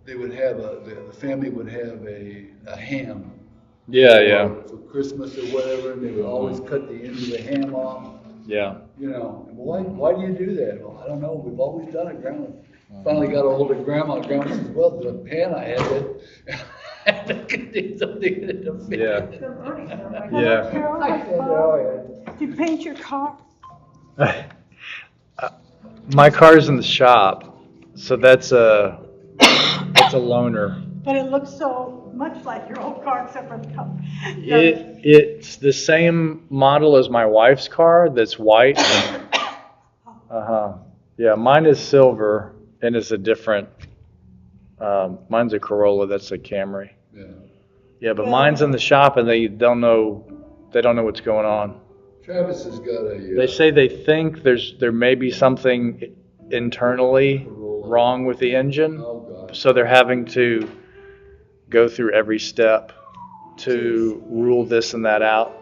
they would have the family would have a ham Yeah. for Christmas or whatever, and they would always cut the end of the ham off. Yeah. You know, and why do you do that? Well, I don't know. We've always done it. Grandma finally got a hold of Grandma. Grandma says, "Well, the pan I had it." I could do something in the pan. Yeah. Carol, I said, "Oh, yeah." do you paint your car? My car's in the shop, so that's a loaner. But it looks so much like your old car except for the color. It's the same model as my wife's car that's white. Yeah, mine is silver and it's a different. Mine's a Corolla. That's a Camry. Yeah. Yeah, but mine's in the shop and they don't know what's going on. Travis has got a. They say they think there may be something internally wrong with the engine, Oh gosh. so they're having to go through every step to rule this and that out.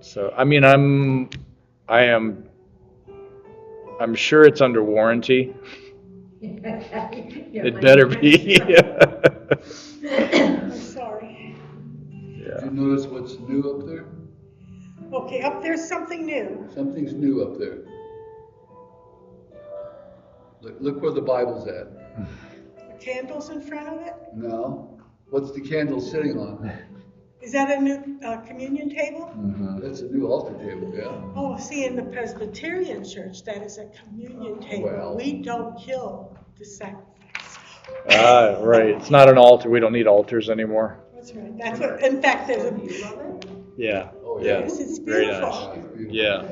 So I mean, I'm sure it's under warranty. It better be. I'm sorry. Did you notice what's new up there? Okay, up there's something new. Something's new up there. Look where the Bible's at. The candles in front of it. No. What's the candle sitting on? Is that a new communion table? That's a new altar table, yeah. Oh, see, in the Presbyterian church, that is a communion table. Well. We don't kill the sacrifice. Right. It's not an altar. We don't need altars anymore. That's right. That's what. In fact, there's a. Yeah. Oh, yeah. Yes, it's Very beautiful. nice. It's beautiful. Yeah.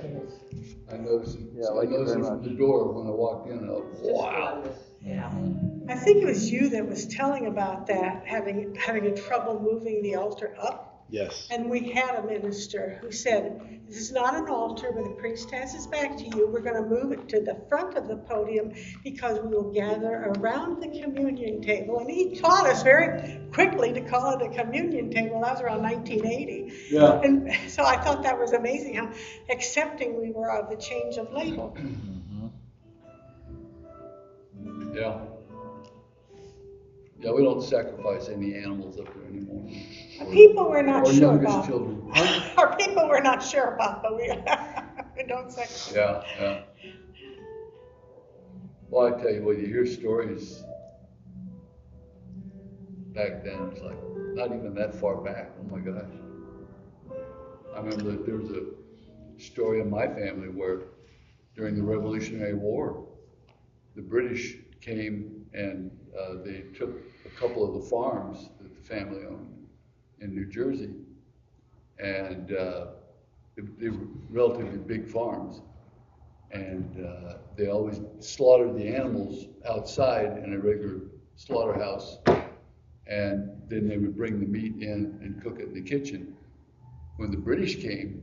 I noticed it. Yeah, I I like it noticed very it from much. the door when I walked in. And I was, wow. I think it was you that was telling about that, having a trouble moving the altar up. Yes. And we had a minister who said, this is not an altar where the priest has his back to you. We're going to move it to the front of the podium because we will gather around the communion table. And he taught us very quickly to call it a communion table. That was around 1980. Yeah. And so I thought that was amazing how accepting we were of the change of label. Yeah. Yeah, we don't sacrifice any animals up there anymore. People we're not Or sure youngest about. children. Or people we're not sure about, but we don't say. Yeah, yeah. Well, I tell you what, you hear stories back then, it's like not even that far back. Oh my gosh. I remember that there was a story in my family where during the Revolutionary War, the British came and they took a couple of the farms that the family owned in New Jersey, and they were relatively big farms, and they always slaughtered the animals outside in a regular slaughterhouse, and then they would bring the meat in and cook it in the kitchen. When the British came,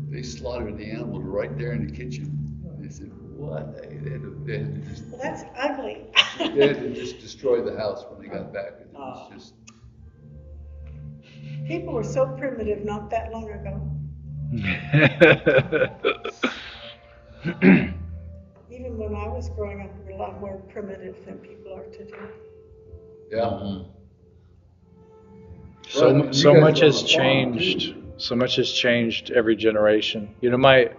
they slaughtered the animals right there in the kitchen. They said, what? They had to just, Well, that's ugly. they had to just destroy the house when they got back. It was just, People were so primitive not that long ago. Even when I was growing up, we were a lot more primitive than people are today. yeah. So Right, so you guys much are has on a farm, changed. too. So much has changed every generation. You know, my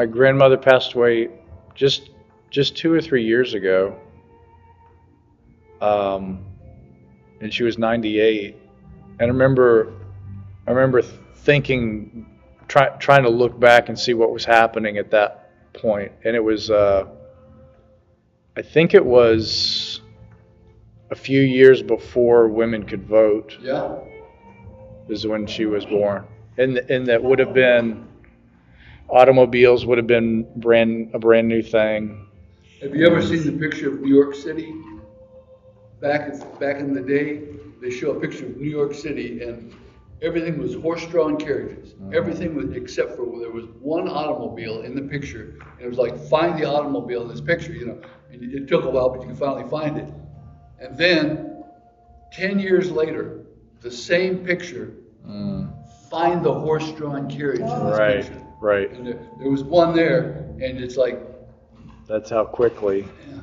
grandmother passed away just 2 or 3 years ago, and she was 98. And I remember thinking, trying to look back and see what was happening at that point. And it was, I think it was a few years before women could vote. Yeah. Is when she was born, and that would have been, automobiles would have been a brand new thing. Have you ever seen the picture of New York City? Back in the day, they show a picture of New York City, and everything was horse-drawn carriages. Everything was, except for there was one automobile in the picture, and it was like, find the automobile in this picture, you know. And it took a while, but you could finally find it. And then, 10 years later, the same picture, find the horse-drawn carriage in this Right, picture. right. And there was one there, and it's like, That's how quickly. yeah.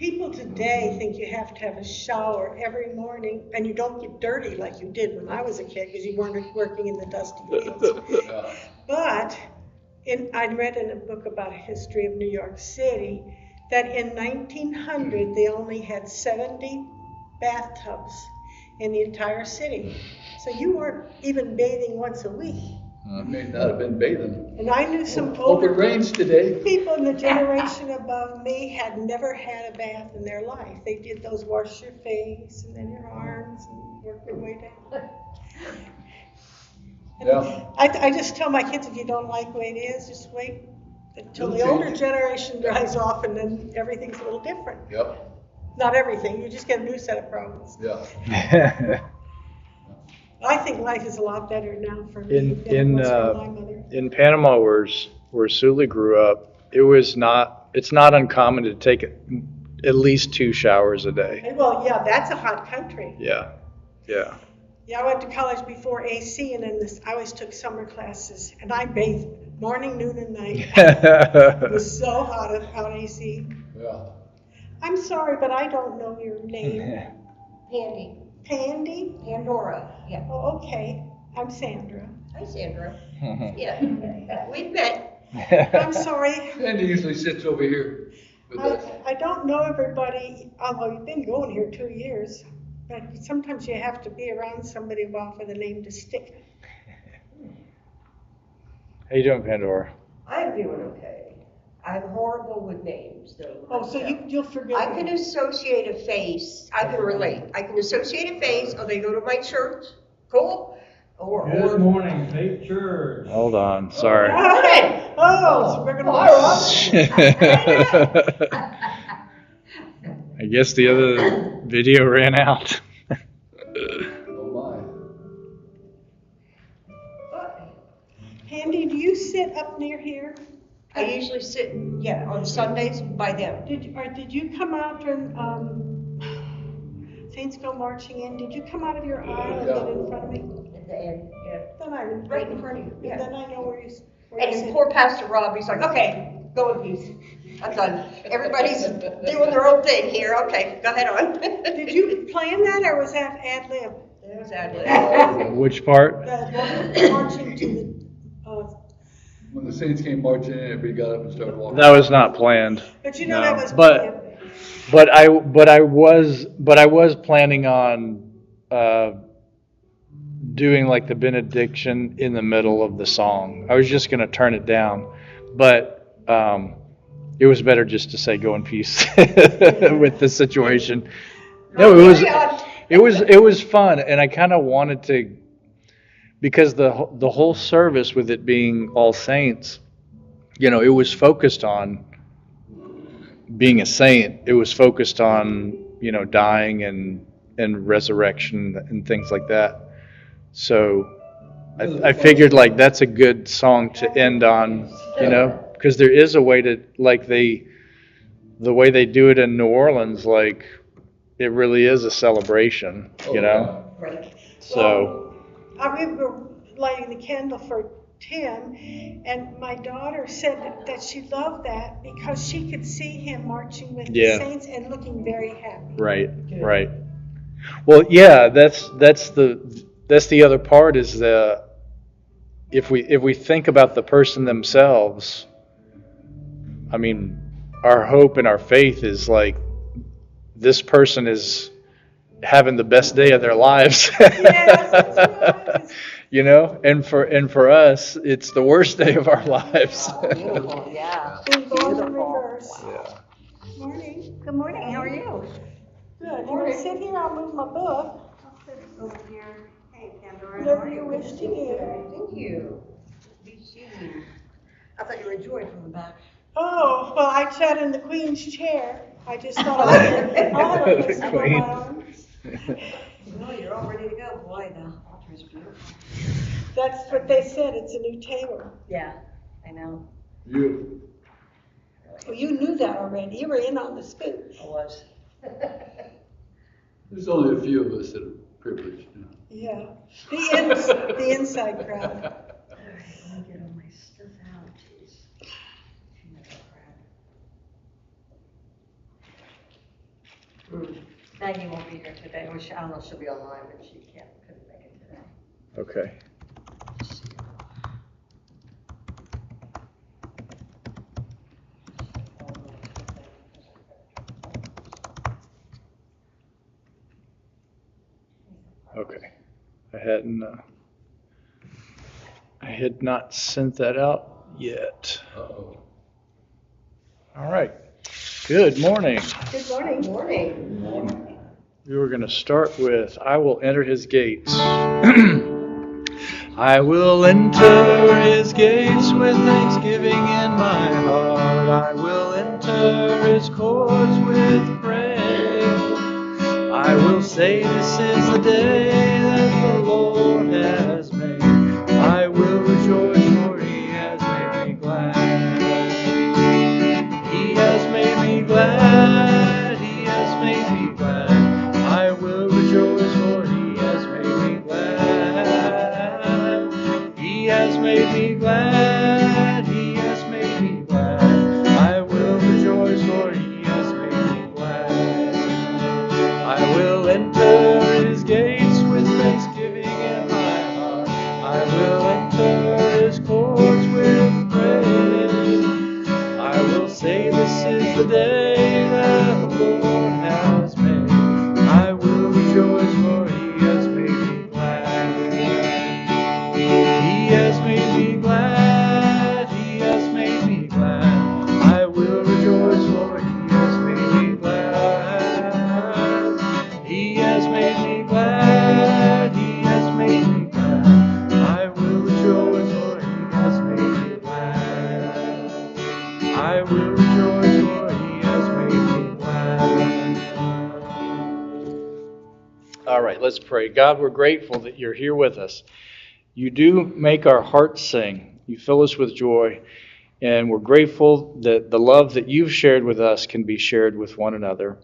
People today think you have to have a shower every morning, and you don't get dirty like you did when I was a kid, because you weren't working in the dusty fields. Yeah. But I read in a book about a history of New York City that in 1900 they only had 70 bathtubs in the entire city. So you weren't even bathing once a week. You may not have been bathing. And I knew some Hope it older rains today. people in the generation above me had never had a bath in their life. They did those wash your face and then your arms and work your way down. And Yeah. I just tell my kids, if you don't like the way it is, just wait until the It'll older change. generation dries off, and then everything's a little different. Yep, Not everything, you just get a new set of problems. yeah. I think life is a lot better now for me In than it was for my mother. in Panama, where Suli grew up, it's not uncommon to take at least 2 showers a day. And, well, yeah, that's a hot country. Yeah, yeah. Yeah, I went to college before AC, and then I always took summer classes, and I bathed morning, noon, and night. It was so hot without AC. Yeah. I'm sorry, but I don't know your name. Pandy, Pandy? Pandora, yeah. Oh, okay. I'm Sandra. Hi, Sandra. Yeah, we've met. I'm sorry. Andy usually sits over here with us. I don't know everybody, although you've been going here 2 years. But sometimes you have to be around somebody a while for the name to stick. How you doing, Pandora? I'm doing okay. I'm horrible with names, though. Oh, so you'll forgive I can me. associate a face, I can relate. I can associate a face, oh, they go to my church, cool. Good Or, morning, Faith Church. Hold on, sorry. Hey! Oh, so we're gonna. I guess the other video ran out. Oh Handy, do you sit up near here? I usually sit, yeah, on Sundays by them. Did you come out during, Saints Go Marching In? Did you come out of your aisle and get in front of me? At the end, yeah. Then I. Right in front of you, yeah. Then I know where you And sit. poor Pastor Rob, he's like, okay, go in peace. I'm done. Everybody's doing their own thing here. Okay, go ahead on. Did you plan that, or was that ad lib? That was ad-lib. Which part? The marching to the, When the Saints came marching in, everybody got up and started walking. That was not planned. but you know No, that was but- planned. But I was planning on doing like the benediction in the middle of the song. I was just gonna turn it down, but it was better just to say "Go in peace" with the situation. No, it was fun, and I kind of wanted to, because the whole service with it being All Saints, it was focused on being a saint. It was focused on, dying and resurrection and things like that. So I figured like that's a good song to end on, because there is a way to, like the way they do it in New Orleans, like it really is a celebration, Right. So I remember lighting the candle for Tim, and my daughter said that she loved that because she could see him marching with Yeah. the Saints and looking very happy. right. Well, yeah, that's the other part is if we think about the person themselves, I mean, our hope and our faith is like this person is having the best day of their lives. Yes, that's right. And for us, it's the worst day of our lives. Beautiful, yeah. Being born in Beautiful. reverse. Yeah. Morning. Good morning, how are you? Good. You want to sit here? I'll move my book. Over here. Hey, Pandora. Whatever you wish to do. Thank you. Be seated. I thought you were Joy from the back. Oh, well, I sat in the Queen's chair. I just thought I'll have a place The for Queen. my arms. No, you're all ready to go. Boy, the altar is beautiful. That's what they said. It's a new table. Yeah, I know. You. Well, you knew that already. You were in on the scoop. I was. There's only a few of us that are privileged. Yeah. The inside crowd. Let me get all my stuff out, jeez. Maggie won't be here today, or I don't know if she'll be online, but she couldn't make it today. Okay. Okay. I had not sent that out yet. Uh-oh. All right. Good morning. Good morning. Morning. We were going to start with, I will enter his gates. I will enter his gates with thanksgiving in my heart. I will enter his courts with praise. I will say this is the day that the Lord has made. I will rejoice, for he has made me glad. He has made me glad. He has made me glad. I will rejoice, for he has made me glad. He has made me glad. He has made me glad. I will rejoice, for he has made me glad. I will enter his gates with thanksgiving in my heart. I will enter his courts with praise. I will say this is the day that the Lord has made. I will rejoice, for he has made me glad. He has made me glad. He has made me glad. I will rejoice, for he has made me glad. He has made me glad. He has made me glad. I will rejoice, for he has made me glad. I will rejoice, for he has made me glad. All right, let's pray. God, we're grateful that you're here with us. You do make our hearts sing. You fill us with joy. And we're grateful that the love that you've shared with us can be shared with one another.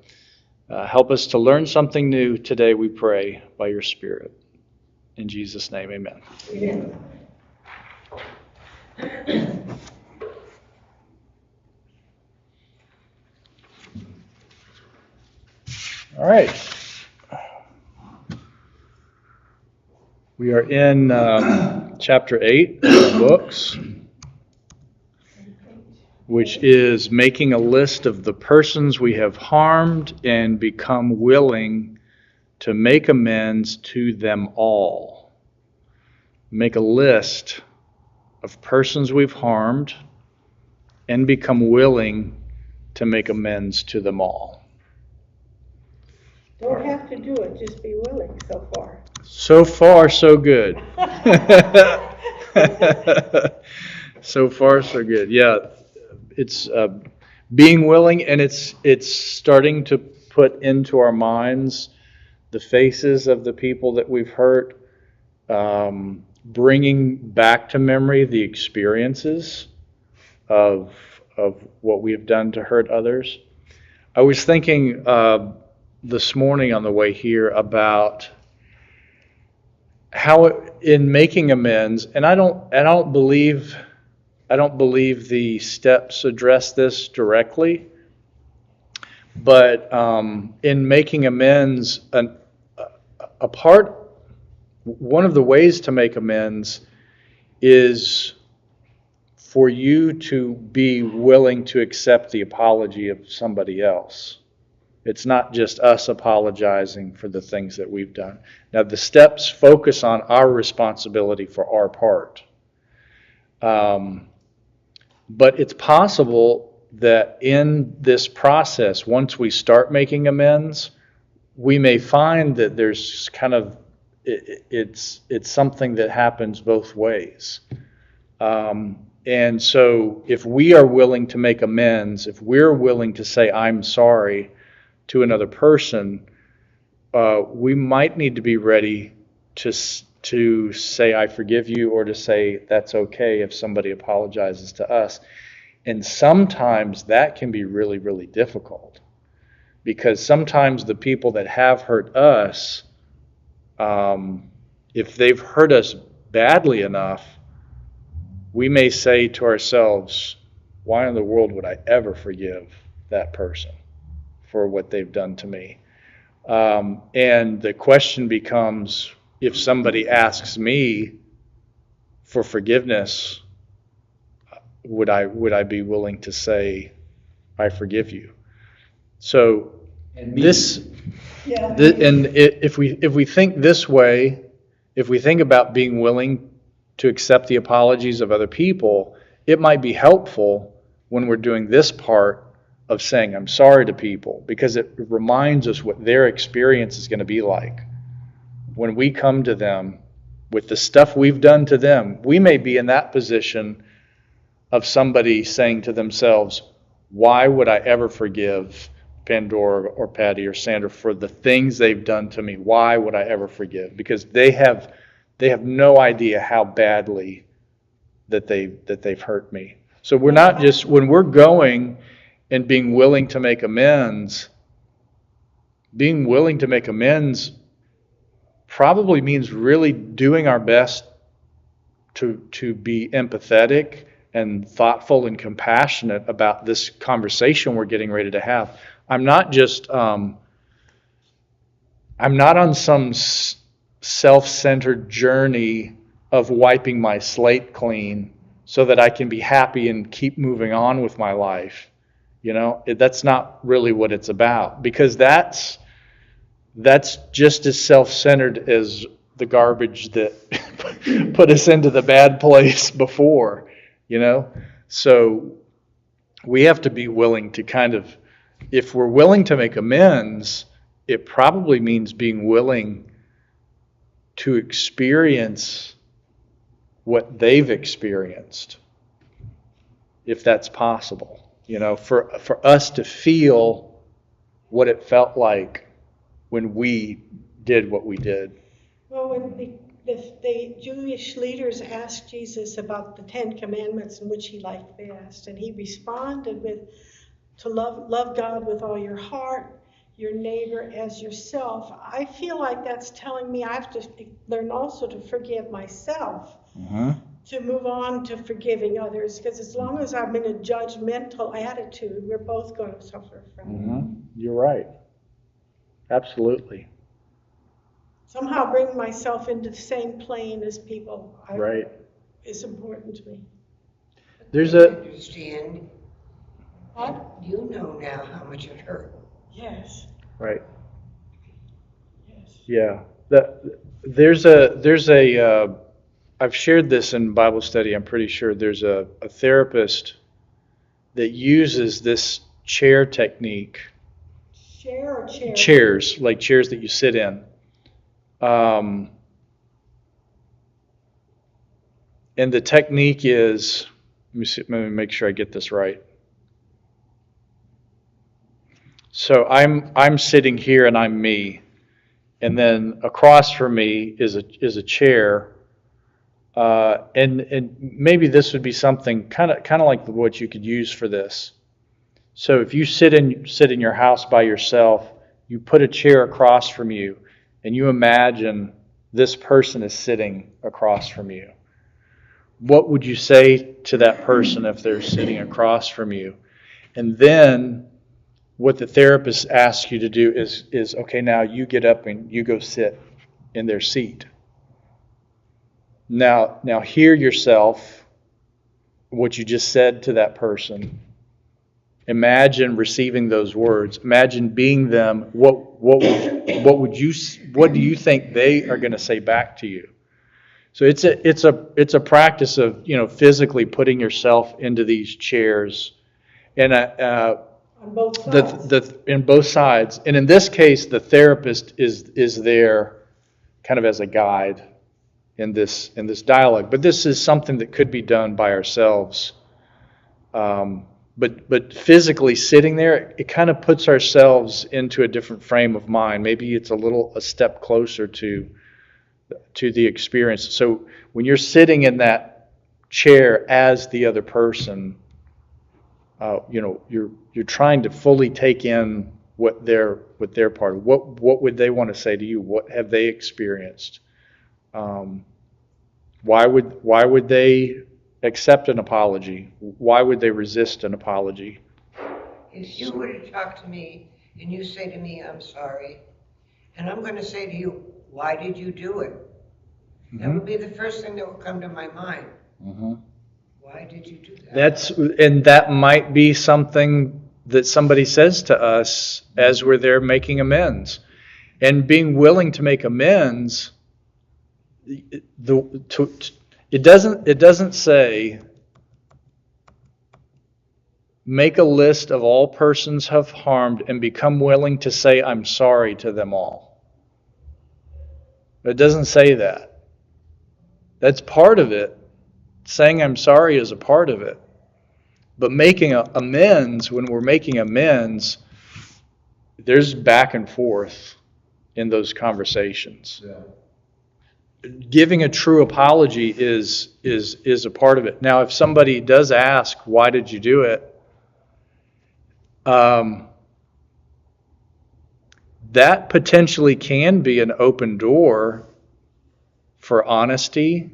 Help us to learn something new today, we pray, by your Spirit. In Jesus' name, amen. Amen. All right. We are in chapter 8 of the books, which is making a list of the persons we have harmed and become willing to make amends to them all. Make a list of persons we've harmed and become willing to make amends to them all. Don't have to do it, just be willing so far. So far, so good. So far, so good. Yeah, it's being willing, and it's starting to put into our minds the faces of the people that we've hurt, bringing back to memory the experiences of what we have done to hurt others. I was thinking this morning on the way here about how in making amends, and I don't believe the steps address this directly, but in making amends, one of the ways to make amends is for you to be willing to accept the apology of somebody else. It's not just us apologizing for the things that we've done. Now, the steps focus on our responsibility for our part. But it's possible that in this process, once we start making amends, we may find that there's kind of, it's something that happens both ways. And so if we are willing to make amends, if we're willing to say, I'm sorry, to another person, we might need to be ready to say, I forgive you, or to say, that's okay if somebody apologizes to us. And sometimes that can be really, really difficult, because sometimes the people that have hurt us, if they've hurt us badly enough, we may say to ourselves, why in the world would I ever forgive that person? for what they've done to me. And the question becomes, if somebody asks me for forgiveness, would I be willing to say, I forgive you? So this, Yeah. if we think this way, if we think about being willing to accept the apologies of other people, it might be helpful when we're doing this part of saying I'm sorry to people, because it reminds us what their experience is going to be like. When we come to them with the stuff we've done to them, we may be in that position of somebody saying to themselves, why would I ever forgive Pandora or Patty or Sandra for the things they've done to me? Why would I ever forgive? Because they have no idea how badly that they've hurt me. So we're not just, when we're going and being willing to make amends probably means really doing our best to be empathetic and thoughtful and compassionate about this conversation we're getting ready to have. I'm not on some self-centered journey of wiping my slate clean so that I can be happy and keep moving on with my life. That's not really what it's about, because that's just as self-centered as the garbage that put us into the bad place before, So we have to be willing to if we're willing to make amends, it probably means being willing to experience what they've experienced, if that's possible. For us to feel what it felt like when we did what we did. Well, when the Jewish leaders asked Jesus about the 10 Commandments and which he liked best, and he responded with, to love God with all your heart, your neighbor as yourself. I feel like that's telling me I have to learn also to forgive myself, to move on to forgiving others, because as long as I'm in a judgmental attitude, we're both going to suffer from it. You're right. Absolutely. Somehow bring myself into the same plane as people Right. is important to me. There's I understand. What? You know now how much it hurt. Yes. Right. Yes. Yeah. There's a I've shared this in Bible study, I'm pretty sure. There's a therapist that uses this chair technique. Chair or chair? Chairs, like chairs that you sit in. And the technique is, let me make sure I get this right. So I'm sitting here and I'm me, and then across from me is a chair, and maybe this would be something kind of like what you could use for this. So if you sit in your house by yourself, you put a chair across from you, and you imagine this person is sitting across from you. What would you say to that person if they're sitting across from you? And then what the therapist asks you to do is okay, now you get up and you go sit in their seat. Now hear yourself, what you just said to that person. Imagine receiving those words. Imagine being them. What do you think they are going to say back to you? So it's a practice of physically putting yourself into these chairs, and On both sides. in both sides. And in this case, the therapist is there, kind of as a guide in this dialogue. But this is something that could be done by ourselves. But physically sitting there, it kind of puts ourselves into a different frame of mind. Maybe it's a step closer to the experience. So when you're sitting in that chair as the other person, you're trying to fully take in what their part of. What would they want to say to you? What have they experienced? Why would they accept an apology? Why would they resist an apology? If you would have talked to me and you say to me, I'm sorry, and I'm gonna say to you, why did you do it? That would be the first thing that would come to my mind. Why did you do that? And that might be something that somebody says to us as we're there making amends. And being willing to make amends, it doesn't say make a list of all persons have harmed and become willing to say I'm sorry to them all. It doesn't say that. That's part of it. Saying I'm sorry is a part of it. But making amends, when we're making amends, there's back and forth in those conversations. Yeah. Giving a true apology is a part of it. Now, if somebody does ask, why did you do it? That potentially can be an open door for honesty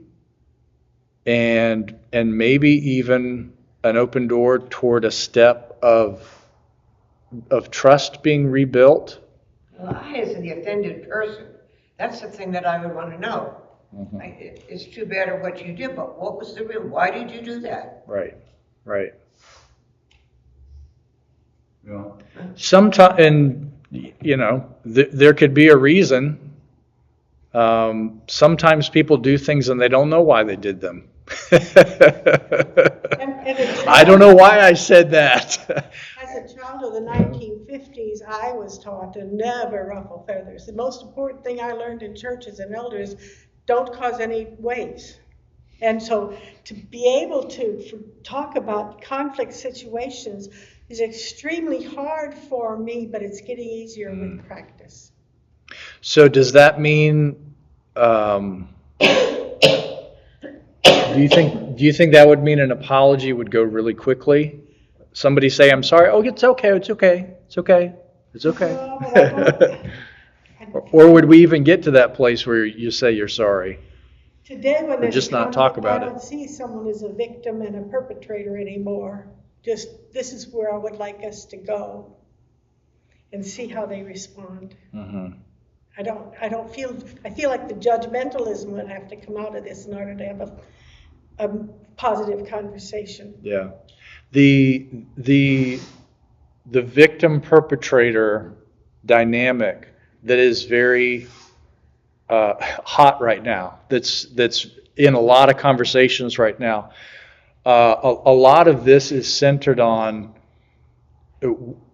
and maybe even an open door toward a step of trust being rebuilt. Well, I, as the offended person, that's the thing that I would want to know. It's too bad of what you did, but what was the real, why did you do that? Right. Yeah. Sometimes, and there could be a reason. Sometimes people do things and they don't know why they did them. I don't know why I said that. As a child of the 1950s, I was taught to never ruffle feathers. The most important thing I learned in church as an elder is don't cause any waves. And so to be able to talk about conflict situations is extremely hard for me, but it's getting easier with practice. So does that mean, do you think that would mean an apology would go really quickly? Somebody say, I'm sorry. Oh, it's okay. Or would we even get to that place where you say you're sorry? Today, when there's just not talk about I it. don't see someone as a victim and a perpetrator anymore. Just, this is where I would like us to go and see how they respond. I feel like the judgmentalism would have to come out of this in order to have a positive conversation. Yeah. The victim perpetrator dynamic that is very hot right now, that's in a lot of conversations right now. A lot of this is centered on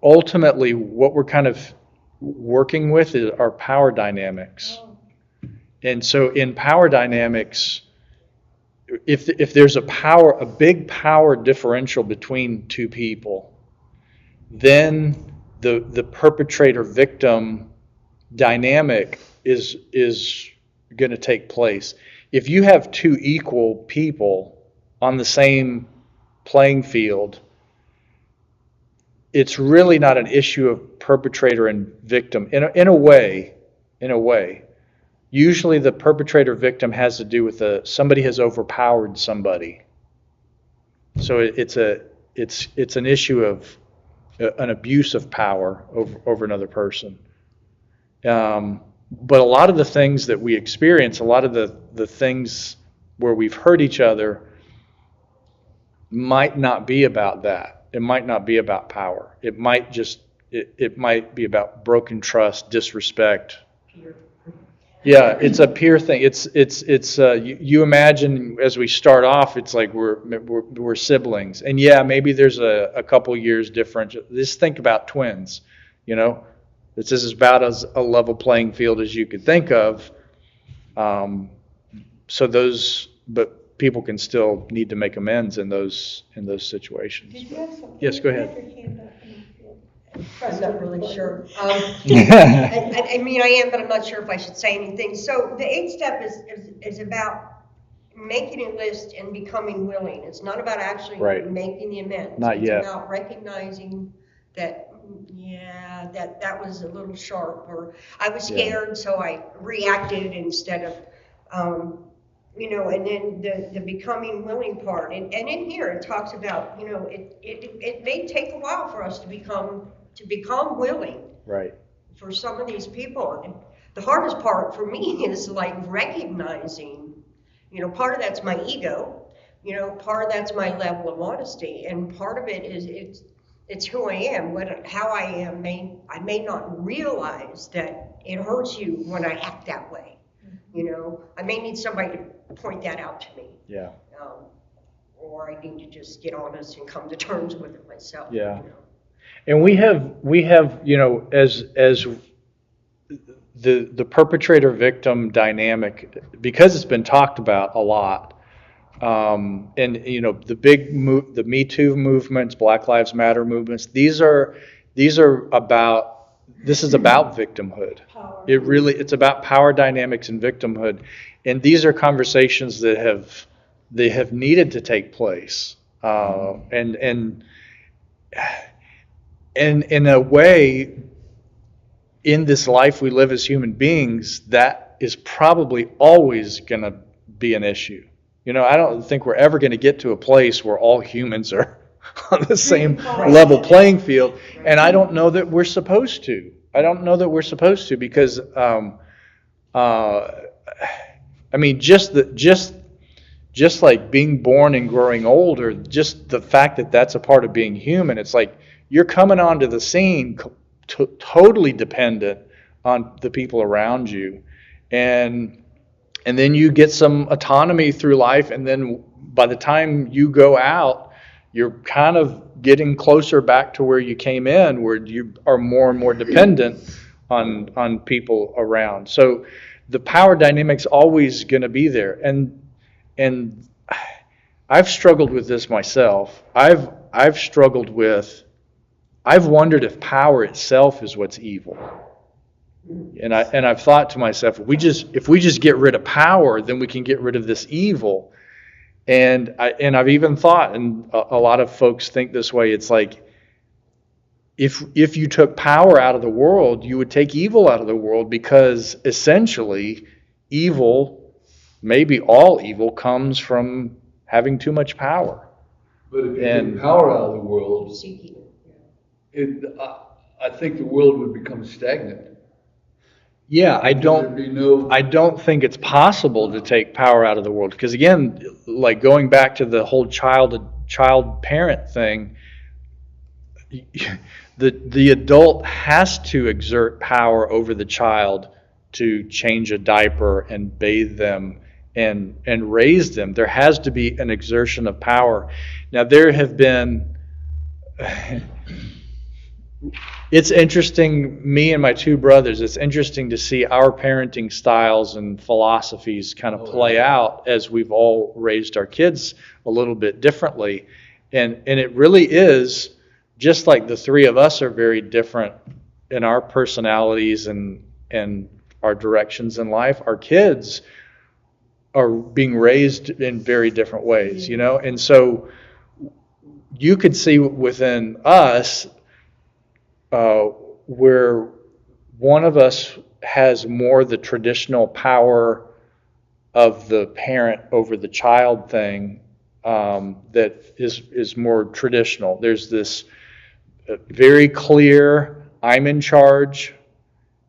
ultimately what we're kind of working with is our power dynamics. And so in power dynamics, if there's a big power differential between two people, then the perpetrator victim dynamic is going to take place. If you have two equal people on the same playing field, it's really not an issue of perpetrator and victim. In a way, usually the perpetrator victim has to do with somebody has overpowered somebody. So it's an issue of an abuse of power over another person. But a lot of the things that we experience, a lot of the things where we've hurt each other might not be about that. It might not be about power. It might be about broken trust, disrespect. Yeah, it's a peer thing. You imagine as we start off, it's like we're siblings, and yeah, maybe there's a couple years difference. Just think about twins. This is about as a level playing field as you could think of. But people can still need to make amends in those situations. Did you have something? Yes, go ahead. You had your hand up. I'm not really sure. I mean, I am, but I'm not sure if I should say anything. So the 8th step is about making a list and becoming willing. It's not about actually making the amends. Not yet. It's about recognizing that, that was a little sharp, or I was scared, so I reacted instead of, and then the becoming willing part. And in here, it talks about, it may take a while for us to become willing. Right. for some of these people. And the hardest part for me is like recognizing, part of that's my ego, part of that's my level of honesty, and part of it is it's who I am. How I am I may not realize that it hurts you when I act that way. I may need somebody to point that out to me. Yeah. Or I need to just get honest and come to terms with it myself. Yeah. And we have, as the perpetrator victim dynamic, because it's been talked about a lot. And the Me Too movements, Black Lives Matter movements, this is about victimhood. Power. It's about power dynamics and victimhood. And these are conversations that have needed to take place. And in a way, in this life we live as human beings, that is probably always going to be an issue. I don't think we're ever going to get to a place where all humans are on the same level playing field. And I don't know that we're supposed to. Because, just like being born and growing old, or just the fact that that's a part of being human, it's like you're coming onto the scene totally dependent on the people around you. And then you get some autonomy through life, and then by the time you go out, you're kind of getting closer back to where you came in, where you are more and more dependent on people around. So the power dynamic's always going to be there. And I've struggled with this myself. I've wondered if power itself is what's evil. And I've thought to myself, if we just get rid of power, then we can get rid of this evil. And I've even thought, and a lot of folks think this way, it's like, if you took power out of the world, you would take evil out of the world, because essentially evil, maybe all evil, comes from having too much power. But if you take power out of the world, I think the world would become stagnant. Yeah, I There'd be no. don't think it's possible to take power out of the world, because again, like going back to the whole child parent thing, the adult has to exert power over the child to change a diaper and bathe them and raise them. There has to be an exertion of power. Now there have been it's interesting, me and my two brothers, it's interesting to see our parenting styles and philosophies kind of play out as we've all raised our kids a little bit differently. And it really is, just like the three of us are very different in our personalities and our directions in life, our kids are being raised in very different ways, And so you could see within us where one of us has more the traditional power of the parent over the child thing, that is more traditional. There's this very clear, I'm in charge,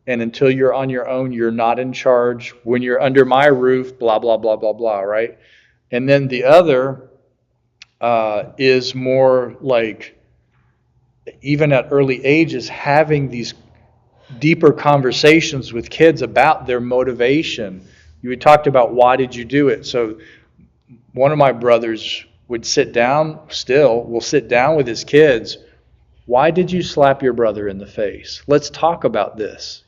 and until you're on your own, you're not in charge. When you're under my roof, blah, blah, blah, blah, blah, right? And then the other is more like, even at early ages, having these deeper conversations with kids about their motivation. You talked about, why did you do it? So one of my brothers will sit down with his kids. Why did you slap your brother in the face? Let's talk about this,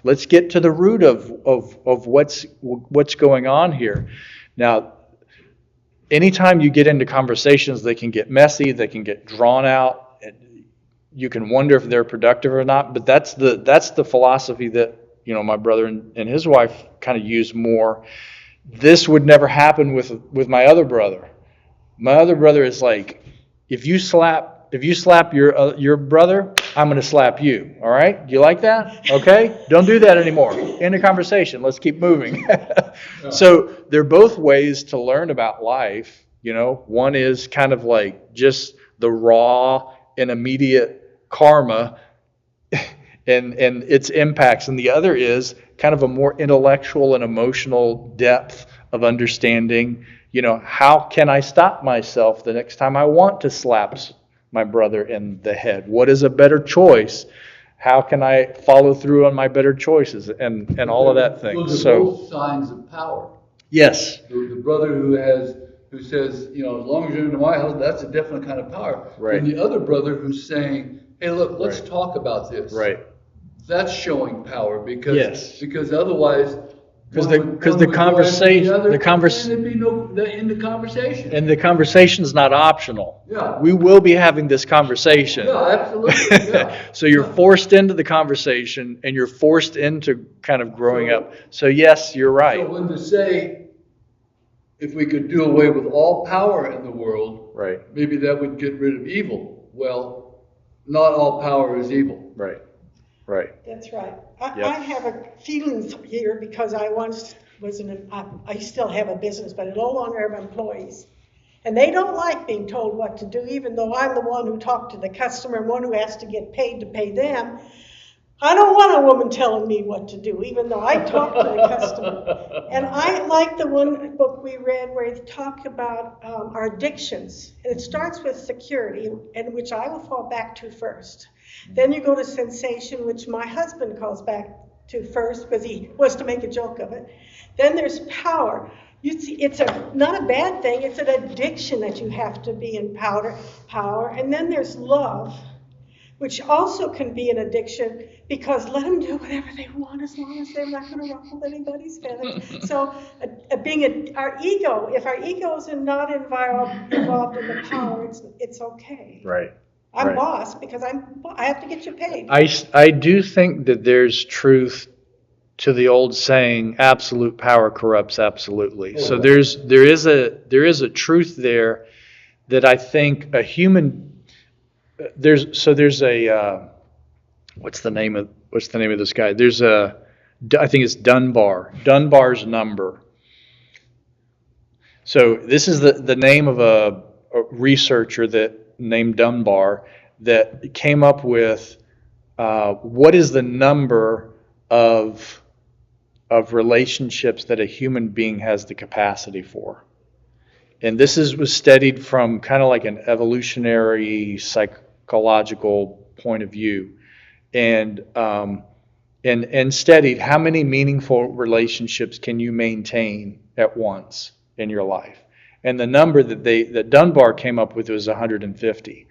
Let's get to the root of what's going on here. Now, anytime you get into conversations, they can get messy, they can get drawn out. You can wonder if they're productive or not, but that's the philosophy that my brother and his wife kind of use more. This would never happen with my other brother. My other brother is like, if you slap your brother, I'm going to slap you. All right? Do you like that? Okay? Don't do that anymore. End of conversation. Let's keep moving. So they're both ways to learn about life. One is kind of like just the raw and immediate karma, and its impacts. And the other is kind of a more intellectual and emotional depth of understanding, how can I stop myself the next time I want to slap my brother in the head? What is a better choice? How can I follow through on my better choices and all of that thing? Those are So, both signs of power. yes, The brother who says, as long as you're into my house, that's a different kind of power. Right. And the other brother who's saying, hey, look, let's Right. talk about this. right. That's showing power because Yes. otherwise. Because one the- would- because one the would go after conversation- other, the convers- and there'd be no in the conversation. And the conversation's not optional. Yeah. We will be having this conversation. Yeah, absolutely, yeah. So you're forced into the conversation and you're forced into kind of growing So- up. So yes, you're right. So when to say, if we could do away with all power in the world, Right, maybe that would get rid of evil. Well, not all power is evil. right, right. That's right. Yep. I have a feeling here because I once was I still have a business, but I no longer have employees. And they don't like being told what to do, even though I'm the one who talked to the customer and one who has to get paid to pay them. I don't want a woman telling me what to do, even though I talk to the customer. And I like the one book we read where they talk about our addictions. And it starts with security, and which I will fall back to first. Then you go to sensation, which my husband calls back to first because he wants to make a joke of it. Then there's power. You see, it's not a bad thing. It's an addiction that you have to be in power. And then there's love, which also can be an addiction because let them do whatever they want as long as they're not going to ruffle anybody's feathers. So our ego, if our ego is not involved in the power, it's okay. Right. I'm Right. boss because I have to get you paid. I do think that there's truth to the old saying, absolute power corrupts absolutely. So there is a truth there that I think a human, there's a, what's the name of this guy? I think it's Dunbar's number. So this is the name of a researcher named Dunbar that came up with what is the number of relationships that a human being has the capacity for. And this was studied from kind of like an evolutionary psychological point of view, and studied how many meaningful relationships can you maintain at once in your life. And the number that Dunbar came up with was 150.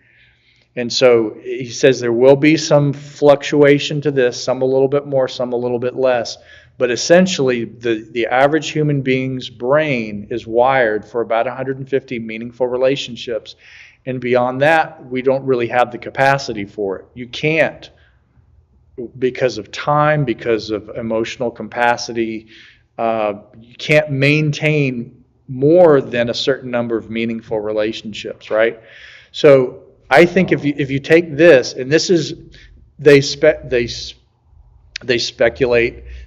And so he says there will be some fluctuation to this, some a little bit more, some a little bit less. But essentially, the average human being's brain is wired for about 150 meaningful relationships. And beyond that, we don't really have the capacity for it. You can't, because of time, because of emotional capacity, you can't maintain more than a certain number of meaningful relationships, right? So I think if you take this, and this is, they speculate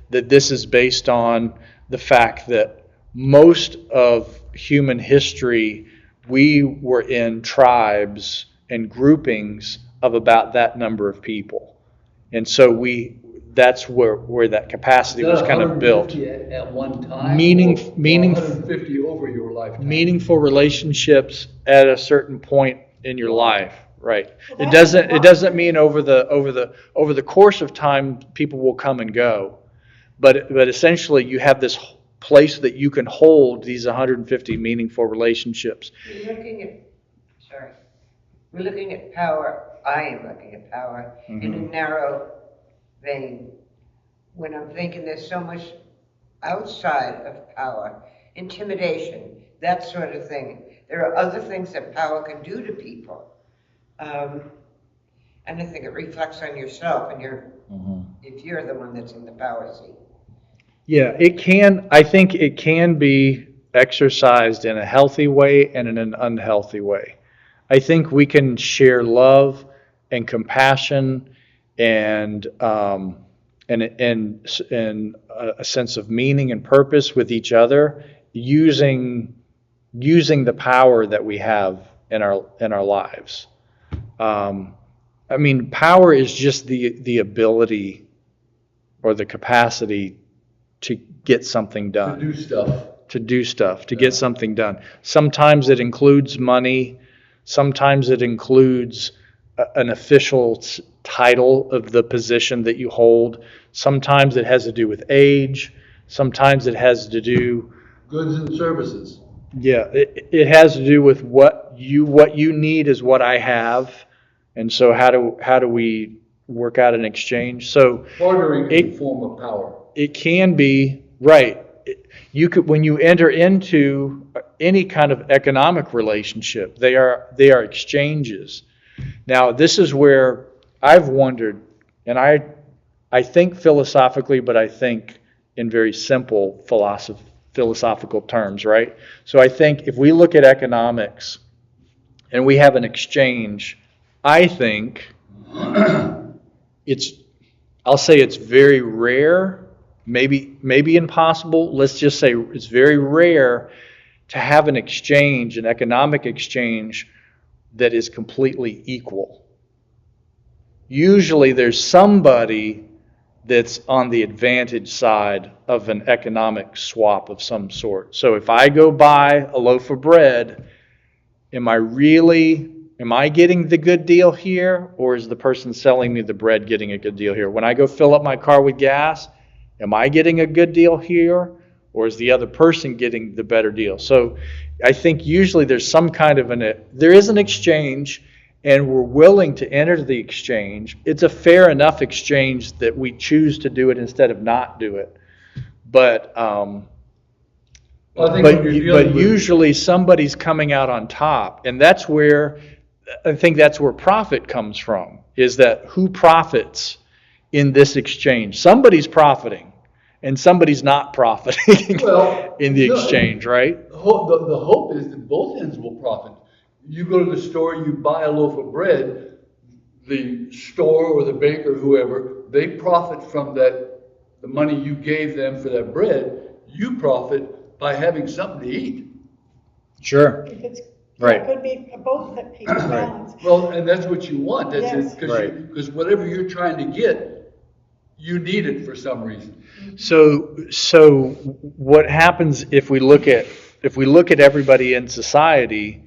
that this is based on the fact that most of human history, we were in tribes and groupings of about that number of people. And so that's where that capacity was kind of built. 150 at one time? Meaning- Or meaning- 150 over your lifetime? Meaningful relationships at a certain point in your life, right? Well, It doesn't mean over the course of time people will come and go, but essentially you have this place that you can hold these 150 meaningful relationships. We're looking at power, I am looking at power in a narrow vein. When I'm thinking there's so much outside of power, intimidation, that sort of thing. There are other things that power can do to people. And I think it reflects on yourself and if you're the one that's in the power seat. Yeah, I think it can be exercised in a healthy way and in an unhealthy way. I think we can share love and compassion and a sense of meaning and purpose with each other using the power that we have in our lives. I mean, power is just the ability or the capacity to get something To done. do stuff. To get something done. Sometimes it includes money. Sometimes it includes an official title of the position that you hold. Sometimes it has to do with age. Sometimes it has to do, Goods and services. yeah, it has to do with what you need is what I have. And so how do we work out an exchange? So Bartering is a form of power. it can be, right. You could, when you enter into any kind of economic relationship, they are exchanges. Now, this is where I've wondered, and I think philosophically, but I think in very simple philosophical terms, right? So I think if we look at economics and we have an exchange, I think I'll say it's very rare, maybe impossible. Let's just say it's very rare to have an exchange, an economic exchange that is completely equal. Usually there's somebody that's on the advantage side of an economic swap of some sort. So if I go buy a loaf of bread, am I getting the good deal here, or is the person selling me the bread getting a good deal here? When I go fill up my car with gas, am I getting a good deal here, or is the other person getting the better deal? So I think usually there's some kind of there is an exchange, and we're willing to enter the exchange. It's a fair enough exchange that we choose to do it instead of not do it. But I think when you're dealing with- usually somebody's coming out on top, and that's where I think that's where profit comes from. Is that who profits in this exchange? Somebody's profiting, and somebody's not profiting Well, in the no. exchange, right? The hope is that both ends will profit. You go to the store, you buy a loaf of bread, the store or the baker, whoever, they profit from that, the money you gave them for that bread. You profit by having something to eat. Sure. If it's, Right. it could be both that people balance. Well, and that's what you want. That's Yes. it, because Right. whatever you're trying to get, you need it for some reason. So what happens if we look at everybody in society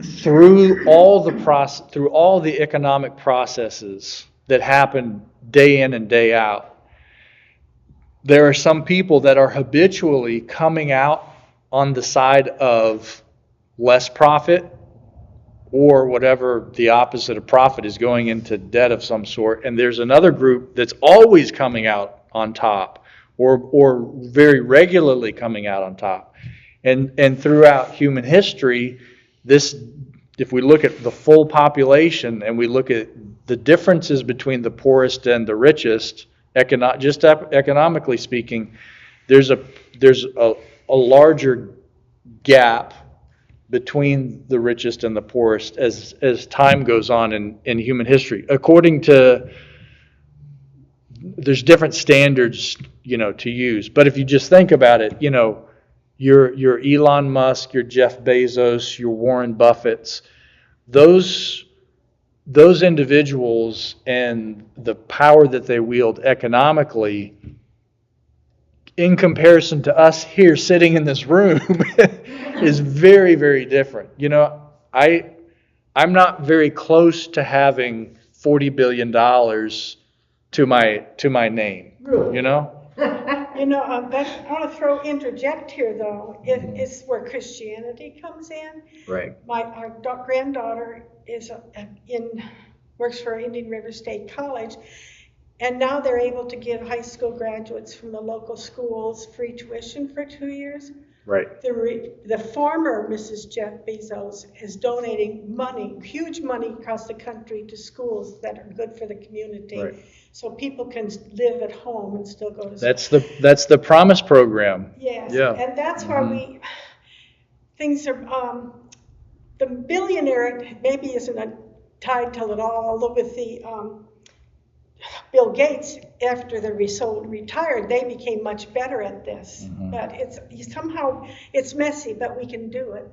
through all the economic processes that happen day in and day out? There are some people that are habitually coming out on the side of less profit, or whatever the opposite of profit is, going into debt of some sort. And there's another group that's always coming out on top, or very regularly coming out on top. And throughout human history, if we look at the full population and we look at the differences between the poorest and the richest, economically speaking, there's a larger gap between the richest and the poorest as time goes on in human history. According to, there's different standards, to use. But if you just think about it, your Elon Musk, your Jeff Bezos, your Warren Buffetts, those individuals and the power that they wield economically, in comparison to us here sitting in this room, is very, very different. I'm not very close to having $40 billion to my name. Really? I want to interject here though. It's where Christianity comes in. Right. Our granddaughter works for Indian River State College, and now they're able to give high school graduates from the local schools free tuition for 2 years. Right. The former Mrs. Jeff Bezos is donating money, huge money across the country to schools that are good for the community. Right. So people can live at home and still go to school. That's the Promise program. Yes, Yeah. and that's where things are, the billionaire maybe isn't tied to it all, although with the Bill Gates, after they're retired, they became much better at this. But it's messy, but we can do it.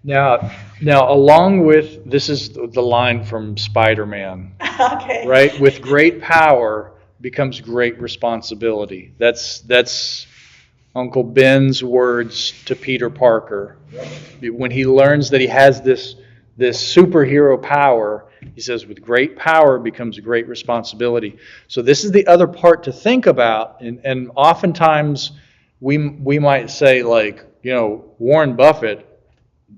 Now, along with, this is the line from Spider-Man, Okay. right? With great power becomes great responsibility. That's Uncle Ben's words to Peter Parker. When he learns that he has this superhero power, he says, with great power becomes great responsibility. So this is the other part to think about, and oftentimes we might say, like, Warren Buffett,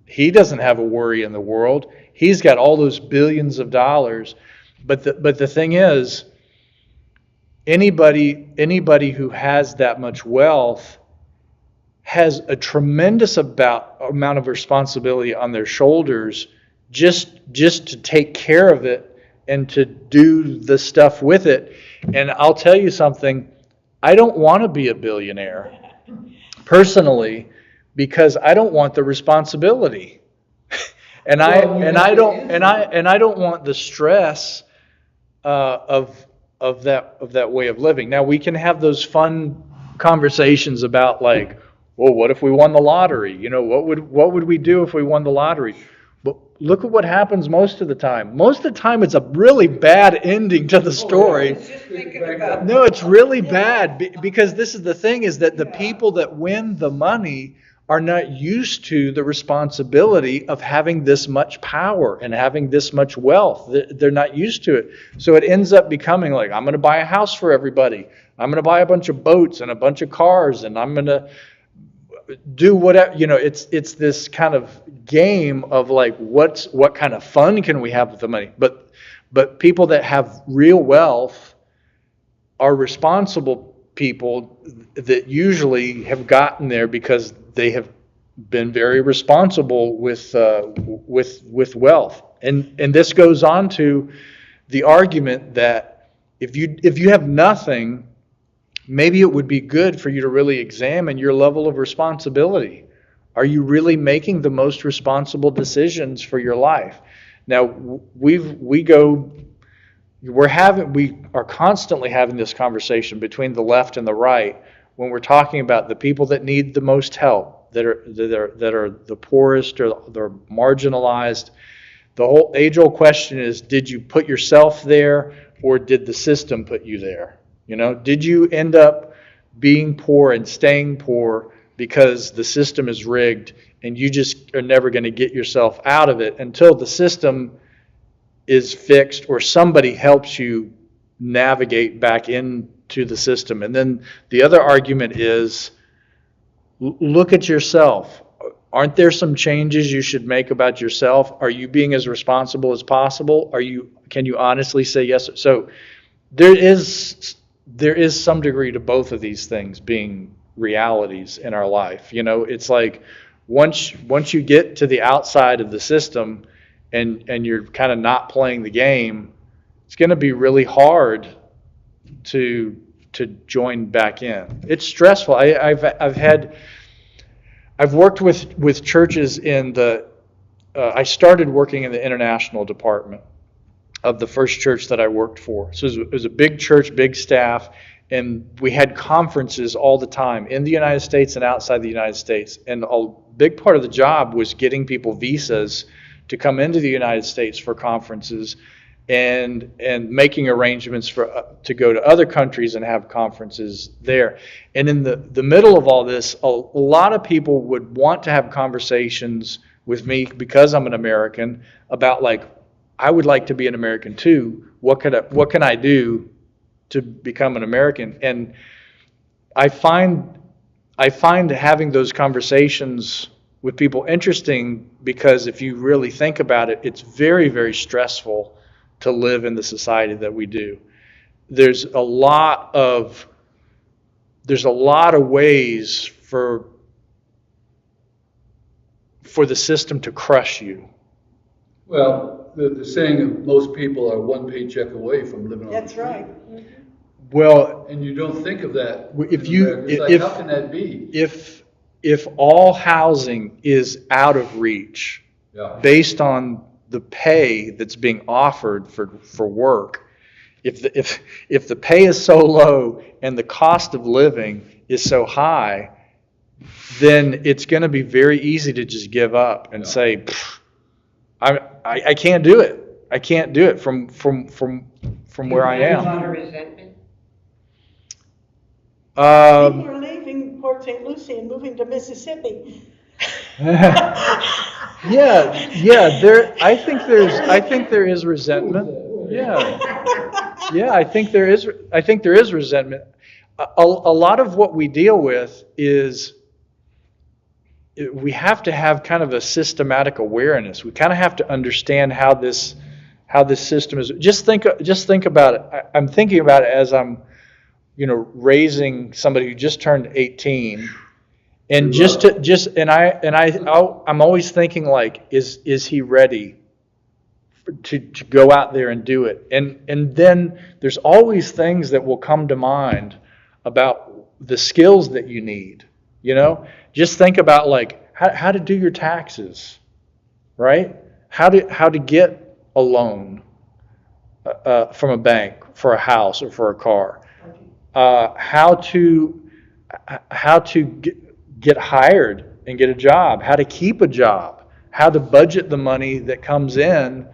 he doesn't have a worry in the world. He's got all those billions of dollars. But the thing is, anybody who has that much wealth has a tremendous amount of responsibility on their shoulders just to take care of it and to do the stuff with it. And I'll tell you something, I don't want to be a billionaire personally, because I don't want the responsibility. And I don't want the stress of that way of living. Now, we can have those fun conversations about, like, well, what if we won the lottery? What would we do if we won the lottery? But look at what happens most of the time. Most of the time, it's a really bad ending to the story. Just thinking about No, it's really bad, because this is the thing, is that the people that win the money are not used to the responsibility of having this much power and having this much wealth. They're not used to it. So it ends up becoming like, I'm going to buy a house for everybody. I'm going to buy a bunch of boats and a bunch of cars, and I'm going to do whatever. It's this kind of game of, like, what kind of fun can we have with the money? But people that have real wealth are responsible people that usually have gotten there because they have been very responsible with wealth. And this goes on to the argument that if you have nothing, maybe it would be good for you to really examine your level of responsibility. Are you really making the most responsible decisions for your life? Now, we are constantly having this conversation between the left and the right when we're talking about the people that need the most help, that are the poorest or they're marginalized. The whole age-old question is, did you put yourself there, or did the system put you there? Did you end up being poor and staying poor because the system is rigged and you just are never going to get yourself out of it until the system is fixed or somebody helps you navigate back into the system? And then the other argument is, look at yourself. Aren't there some changes you should make about yourself? Are you being as responsible as possible? Can you honestly say yes? So there is some degree to both of these things being realities in our life. It's like once you get to the outside of the system and you're kind of not playing the game, it's going to be really hard to join back in. It's stressful. I've worked with churches in I started working in the international department of the first church that I worked for. So it was a big church, big staff, and we had conferences all the time in the United States and outside the United States. And a big part of the job was getting people visas to come into the United States for conferences, and making arrangements to go to other countries and have conferences there. And in the middle of all this, a lot of people would want to have conversations with me, because I'm an American, about, like, I would like to be an American too. What can I do to become an American? And I find having those conversations with people interesting, because if you really think about it, it's very, very stressful to live in the society that we do. There's a lot of ways for the system to crush you. Well, the saying of most people are one paycheck away from living on the That's street. right. Well, And you don't think of that. If in you- America. It's like, if- how can that be? if all housing is out of reach, Yeah. based on the pay that's being offered for work, if the pay is so low and the cost of living is so high, then it's going to be very easy to just give up and say, I can't do it. I can't do it from where I A lot am. of resentment. People are leaving Port St. Lucie and moving to Mississippi. Yeah. I think there is resentment. Yeah. I think there is resentment. A lot of what we deal with is we have to have kind of a systematic awareness. We kind of have to understand how this system is. Just think about it. I'm thinking about it as I'm, raising somebody who just turned 18, and I'm always thinking like, is he ready to go out there and do it? And then there's always things that will come to mind about the skills that you need. Just think about like how to do your taxes, right? How to get a loan from a bank for a house or for a car. How to get hired and get a job. How to keep a job. How to budget the money that comes in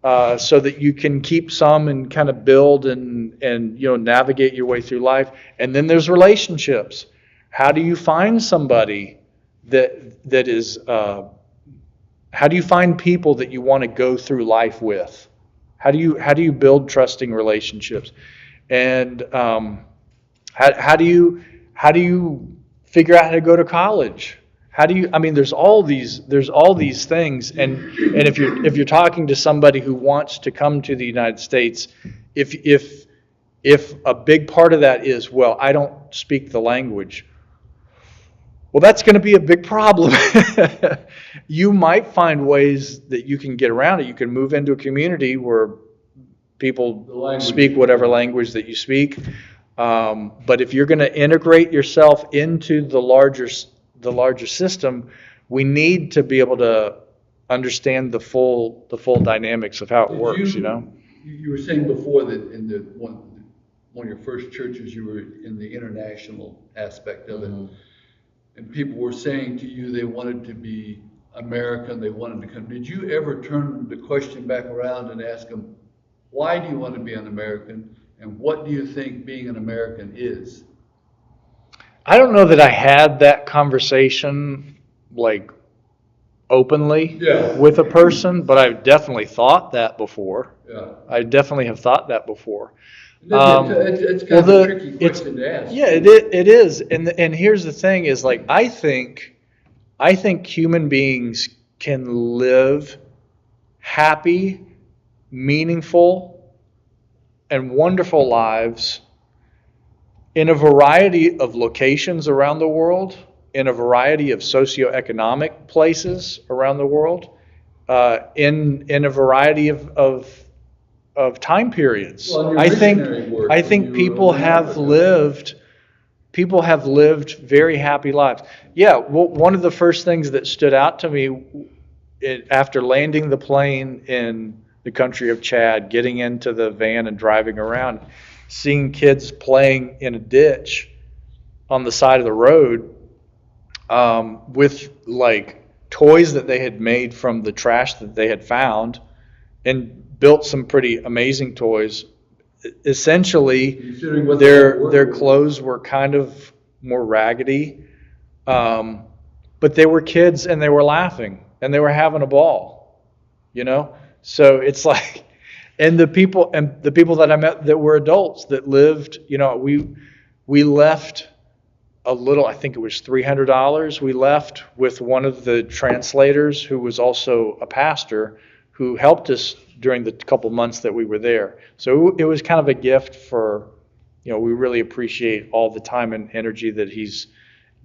so that you can keep some and kind of build and navigate your way through life. And then there's relationships. How do you find somebody that is? How do you find people that you want to go through life with? How do you build trusting relationships? And how do you figure out how to go to college? There's all these things, and if you're talking to somebody who wants to come to the United States, if a big part of that is, well, I don't speak the language, well, that's going to be a big problem. You might find ways that you can get around it. You can move into a community where people speak whatever language that you speak. But if you're going to integrate yourself into the larger system, we need to be able to understand the full dynamics of how it works. You were saying before that in the one of your first churches, you were in the international aspect of it, and people were saying to you they wanted to be American, they wanted to come. Did you ever turn the question back around and ask them, why do you want to be an American, and what do you think being an American is? I don't know that I had that conversation like openly with a person, but I've definitely thought that before. Yeah. I definitely have thought that before. It's kind of a tricky question to ask. Yeah, it is. And here's the thing is like, I think human beings can live happy, meaningful, and wonderful lives in a variety of locations around the world, in a variety of socioeconomic places around the world, in a variety of time periods. Well, I think people have lived very happy lives. Yeah, well, one of the first things that stood out to me after landing the plane in the country of Chad, getting into the van and driving around, seeing kids playing in a ditch on the side of the road with like toys that they had made from the trash that they had found and built some pretty amazing toys. Essentially, their clothes were kind of more raggedy, but they were kids and they were laughing and they were having a ball, So it's like, and the people that I met that were adults that lived, we left a little, I think it was $300. We left with one of the translators who was also a pastor who helped us during the couple months that we were there. So it was kind of a gift for, we really appreciate all the time and energy that he's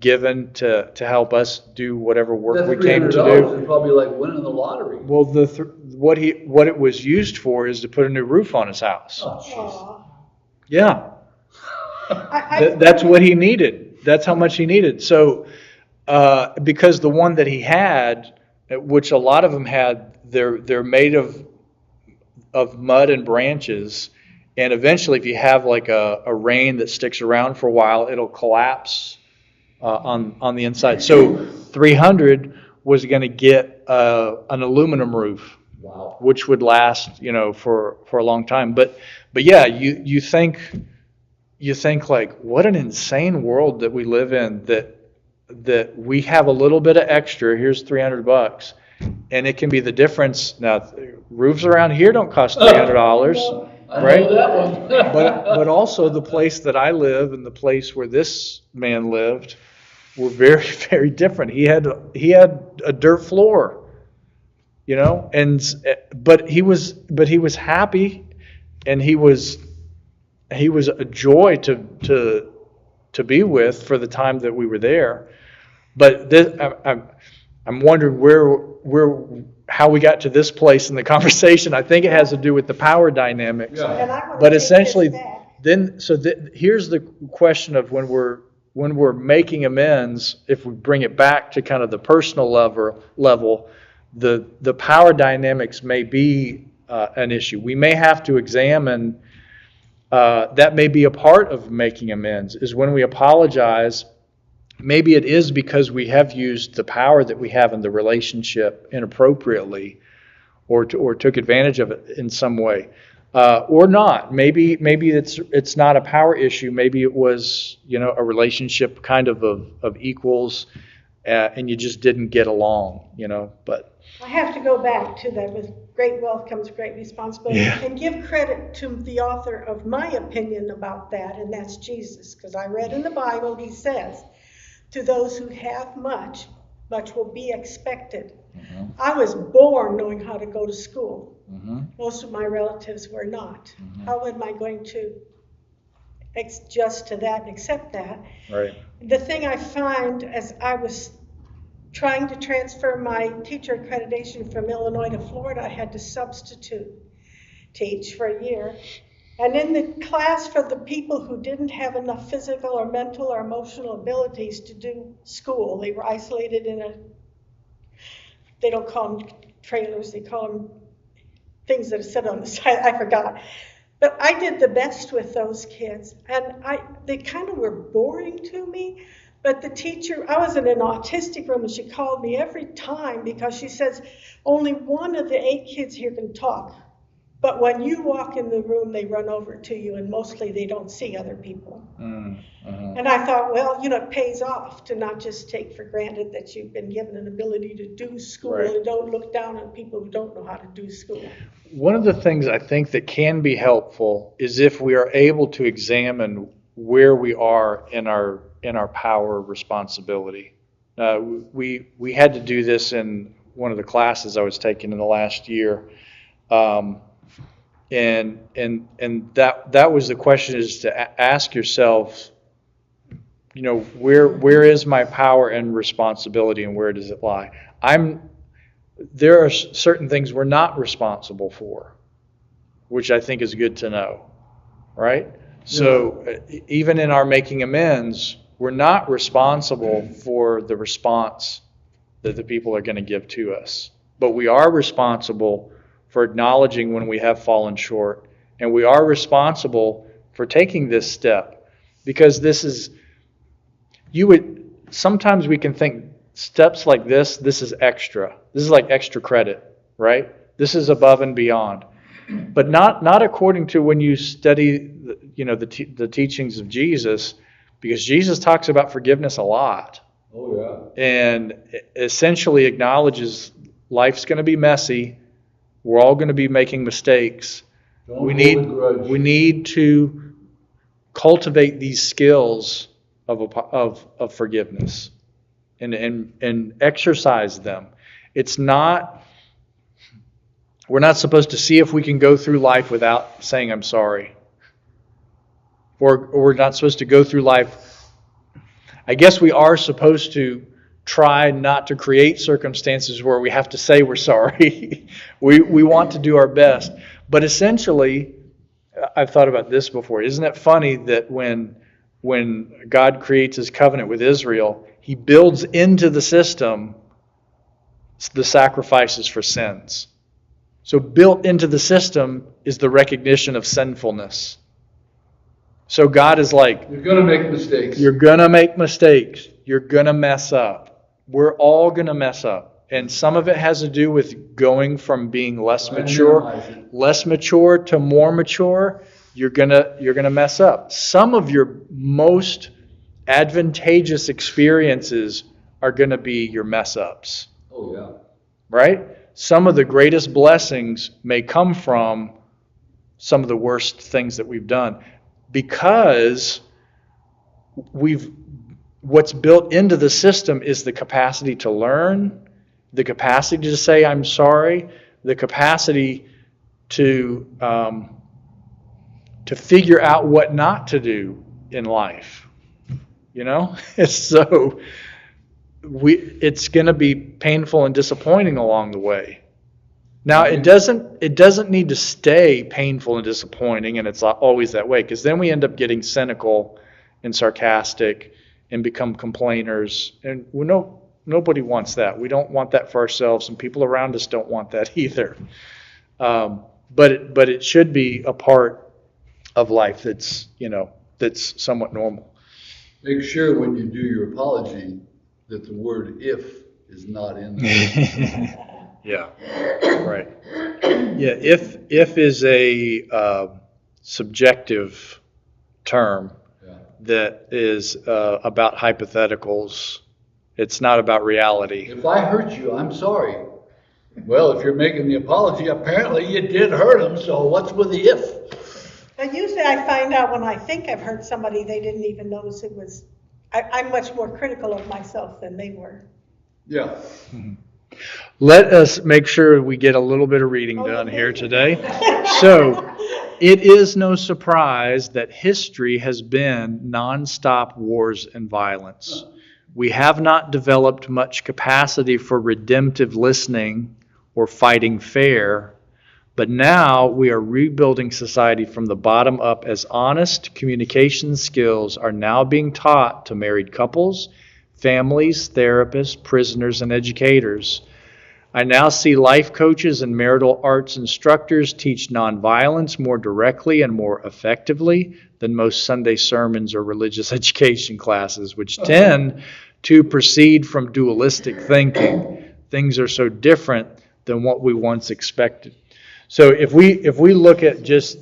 given to help us do whatever work we came to do. $300 is probably like winning the lottery. Well, what it was used for is to put a new roof on his house. Aw. Yeah, that's what he needed. That's how much he needed. So, because the one that he had, which a lot of them had, they're made of mud and branches, and eventually, if you have like a rain that sticks around for a while, it'll collapse on the inside. So 300 was going to get an aluminum roof, Wow. which would last, for a long time. But yeah, you think like, what an insane world that we live in, that we have a little bit of extra. Here's $300, and it can be the difference. Now, roofs around here don't cost $300, I right? know that one. But also the place that I live and the place where this man lived were very, very different. He had a dirt floor, but he was happy, and he was a joy to be with for the time that we were there. But I'm wondering how we got to this place in the conversation. I think it has to do with the power dynamics. Yeah. And I want to But take essentially, this back. here's the question of when we're making amends. If we bring it back to kind of the personal level, the power dynamics may be an issue. We may have to examine. That may be a part of making amends. Is when we apologize. Maybe it is because we have used the power that we have in the relationship inappropriately, or took advantage of it in some way, or not. Maybe it's not a power issue. Maybe it was a relationship kind of equals, and you just didn't get along. But I have to go back to that. With great wealth comes great responsibility. Yeah. And give credit to the author of my opinion about that, and that's Jesus. Because I read in the Bible, he says, to those who have much, much will be expected. Mm-hmm. I was born knowing how to go to school. Mm-hmm. Most of my relatives were not. Mm-hmm. How am I going to adjust to that and accept that? Right. The thing I find as I was trying to transfer my teacher accreditation from Illinois to Florida, I had to substitute teach for a year. And in the class for the people who didn't have enough physical or mental or emotional abilities to do school, they were isolated they don't call them trailers, they call them things that are set on the side, I forgot. But I did the best with those kids, and they kind of were boring to me. But the teacher, I was in an autistic room, and she called me every time because she says, only one of the 8 kids here can talk. But when you walk in the room, they run over to you, and mostly they don't see other people. Mm-hmm. And I thought, well, it pays off to not just take for granted that you've been given an ability to do school, Right. and don't look down on people who don't know how to do school. One of the things I think that can be helpful is if we are able to examine where we are in our power responsibility. We had to do this in one of the classes I was taking in the last year. And that was the question, is to ask yourself, where is my power and responsibility, and where does it lie? There are certain things we're not responsible for, which I think is good to know, right? So even in our making amends, we're not responsible for the response that the people are going to give to us, but we are responsible for acknowledging when we have fallen short, and we are responsible for taking this step, because sometimes we can think steps like this is extra. This is like extra credit, right? This is above and beyond. But not according to when you study the teachings of Jesus, because Jesus talks about forgiveness a lot. Oh, yeah. And essentially acknowledges life's going to be messy. We're all going to be making mistakes. Don't We hold a grudge. need to cultivate these skills of forgiveness and exercise them. We're not supposed to see if we can go through life without saying I'm sorry. Or we're not supposed to go through life. I guess we are supposed to try not to create circumstances where we have to say we're sorry. We want to do our best. But essentially, I've thought about this before. Isn't it funny that when God creates his covenant with Israel, he builds into the system the sacrifices for sins. So built into the system is the recognition of sinfulness. So God is like, You're going to make mistakes. you're going to make mistakes. you're going to mess up. We're all going to mess up. And some of it has to do with going from being less I mature to more mature. You're going to mess up. Some of your most advantageous experiences are going to be your mess ups. Oh, yeah. Right? Some of the greatest blessings may come from some of the worst things that we've done, because what's built into the system is the capacity to learn, the capacity to say I'm sorry, the capacity to figure out what not to do in life. So it's going to be painful and disappointing along the way. Now, it doesn't need to stay painful and disappointing, and it's always that way, because then we end up getting cynical and sarcastic and become complainers, and nobody wants that. We don't want that for ourselves, and people around us don't want that either. But it should be a part of life that's somewhat normal. Make sure when you do your apology that the word "if" is not in there. Yeah, right. Yeah, if is a subjective term that is about hypotheticals. It's not about reality. If I hurt you, I'm sorry. Well, if you're making the apology, apparently you did hurt him, so what's with the if? And usually I find out when I think I've hurt somebody, they didn't even notice it was, I'm much more critical of myself than they were. Yeah. Let us make sure we get a little bit of reading done here today. So, it is no surprise that history has been nonstop wars and violence. We have not developed much capacity for redemptive listening or fighting fair, but now we are rebuilding society from the bottom up, as honest communication skills are now being taught to married couples, families, therapists, prisoners, and educators. I now see life coaches and marital arts instructors teach nonviolence more directly and more effectively than most Sunday sermons or religious education classes, which tend to proceed from dualistic thinking. Things are so different than what we once expected. So if we look at just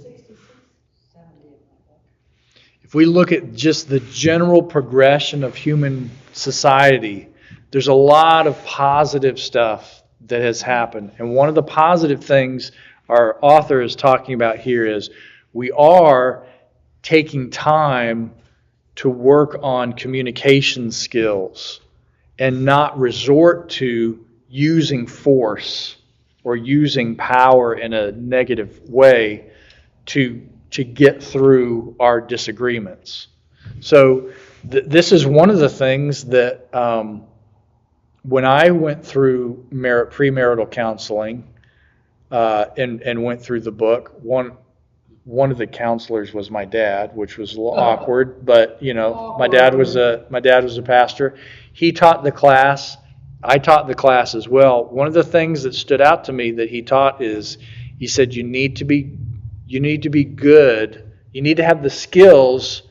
the general progression of human society, there's a lot of positive stuff that has happened. And one of the positive things our author is talking about here is we are taking time to work on communication skills and not resort to using force or using power in a negative way to get through our disagreements. So this is one of the things that when I went through premarital counseling and went through the book, one of the counselors was my dad, which was a little awkward, but my dad was a pastor. He taught the class. I taught the class as well. One of the things that stood out to me that he taught is he said you need to be good. You need to have the skills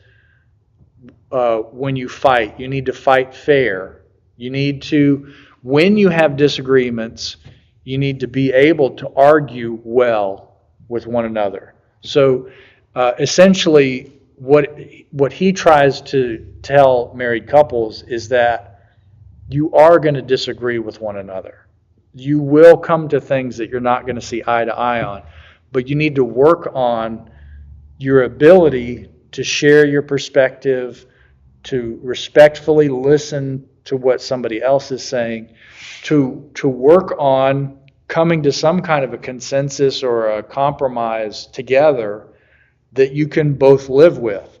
when you fight. You need to fight fair. You need to, when you have disagreements, you need to be able to argue well with one another. So essentially what he tries to tell married couples is that you are going to disagree with one another. You will come to things that you're not going to see eye to eye on, but you need to work on your ability to share your perspective, to respectfully listen to what somebody else is saying, to work on coming to some kind of a consensus or a compromise together that you can both live with.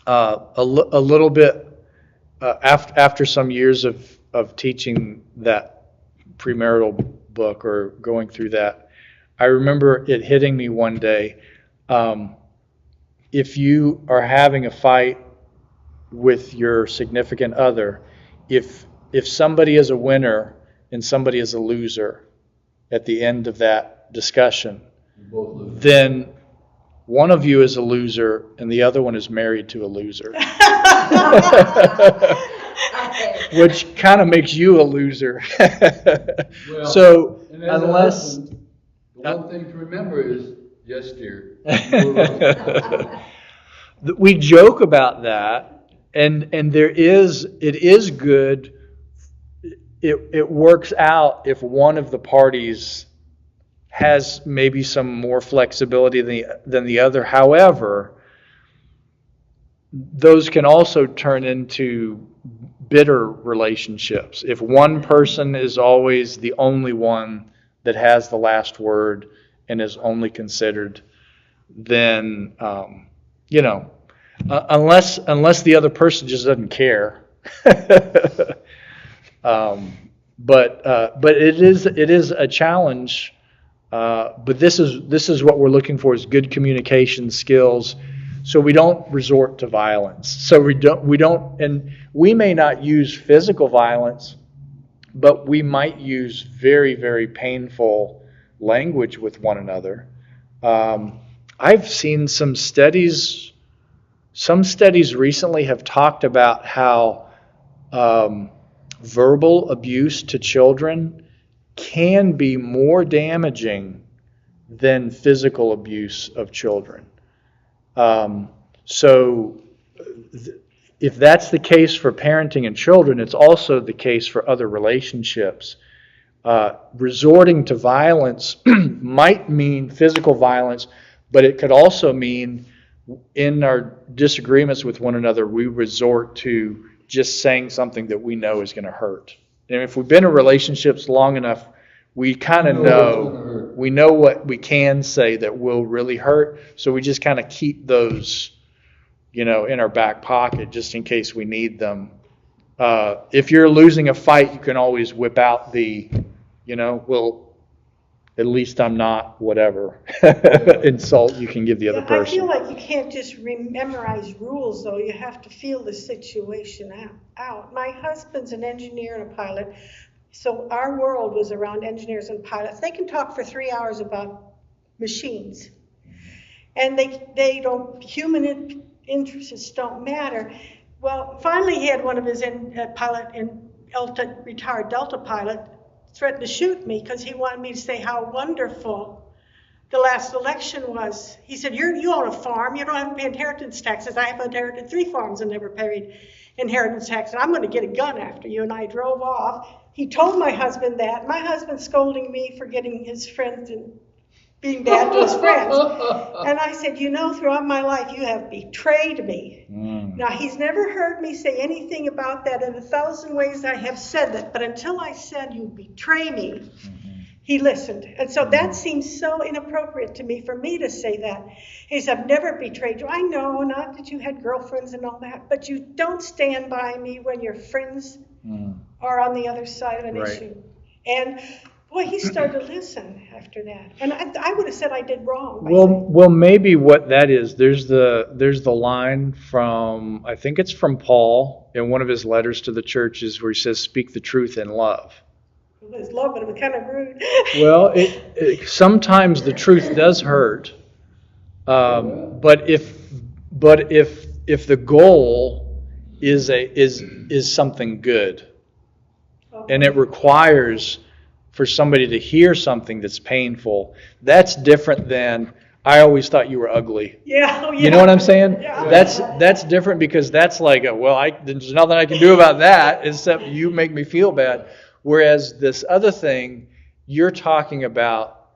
A little bit after some years of teaching that premarital book or going through that, I remember it hitting me one day. If you are having a fight with your significant other, if somebody is a winner and somebody is a loser at the end of that discussion, then one of you is a loser and the other one is married to a loser. which kind of makes you a loser. Well, So and as a unless husband, the one thing to remember is, yes, dear. You were right. we joke about that, and it is good. It works out if one of the parties has maybe some more flexibility than the other. However, those can also turn into bitter relationships. If one person is always the only one that has the last word and is only considered, then, unless the other person just doesn't care. But it is a challenge. But this is what we're looking for, is good communication skills, so we don't resort to violence. So we don't, and we may not use physical violence, but we might use very, very painful language with one another. I've seen some studies recently have talked about how verbal abuse to children can be more damaging than physical abuse of children. If that's the case for parenting and children, it's also the case for other relationships. Resorting to violence might mean physical violence, but it could also mean in our disagreements with one another, we resort to just saying something that we know is going to hurt. And if we've been in relationships long enough, we kind of know, we know what we can say that will really hurt. So we just kind of keep those, in our back pocket just in case we need them. If you're losing a fight, you can always whip out the, well, at least I'm not whatever insult you can give the other I person. feel like you can't just memorize rules, though. You have to feel the situation out. My husband's an engineer and a pilot, so our world was around engineers and pilots. They can talk for 3 hours about machines, and they don't, human interests don't matter. Well, finally he had one of his pilot in retired Delta pilot threatened to shoot me because he wanted me to say how wonderful the last election was. He said, you own a farm, you don't have to pay inheritance taxes. I have inherited 3 farms and never paid inheritance tax, and I'm going to get a gun after you. And I drove off. He told my husband that. My husband scolding me for getting his friends and being bad to his friends. And I said, throughout my life, you have betrayed me. Now, he's never heard me say anything about that. In 1,000 ways I have said that. But until I said, you betray me, he listened. And so that seems so inappropriate to me for me to say that. He said, I've never betrayed you. I know, not that you had girlfriends and all that, but you don't stand by me when your friends are on the other side of an issue. And boy, he started to listen after that. And I would have said I did wrong. Well, maybe what that is, there's the line from, I think it's from Paul in one of his letters to the churches where he says, speak the truth in love. It was love, but it was kind of rude. Well, sometimes the truth does hurt. But if the goal is something good, and it requires for somebody to hear something that's painful, that's different than, I always thought you were ugly. Yeah. You know what I'm saying? Yeah. That's different, because that's like, there's nothing I can do about that except you make me feel bad. Whereas this other thing, you're talking about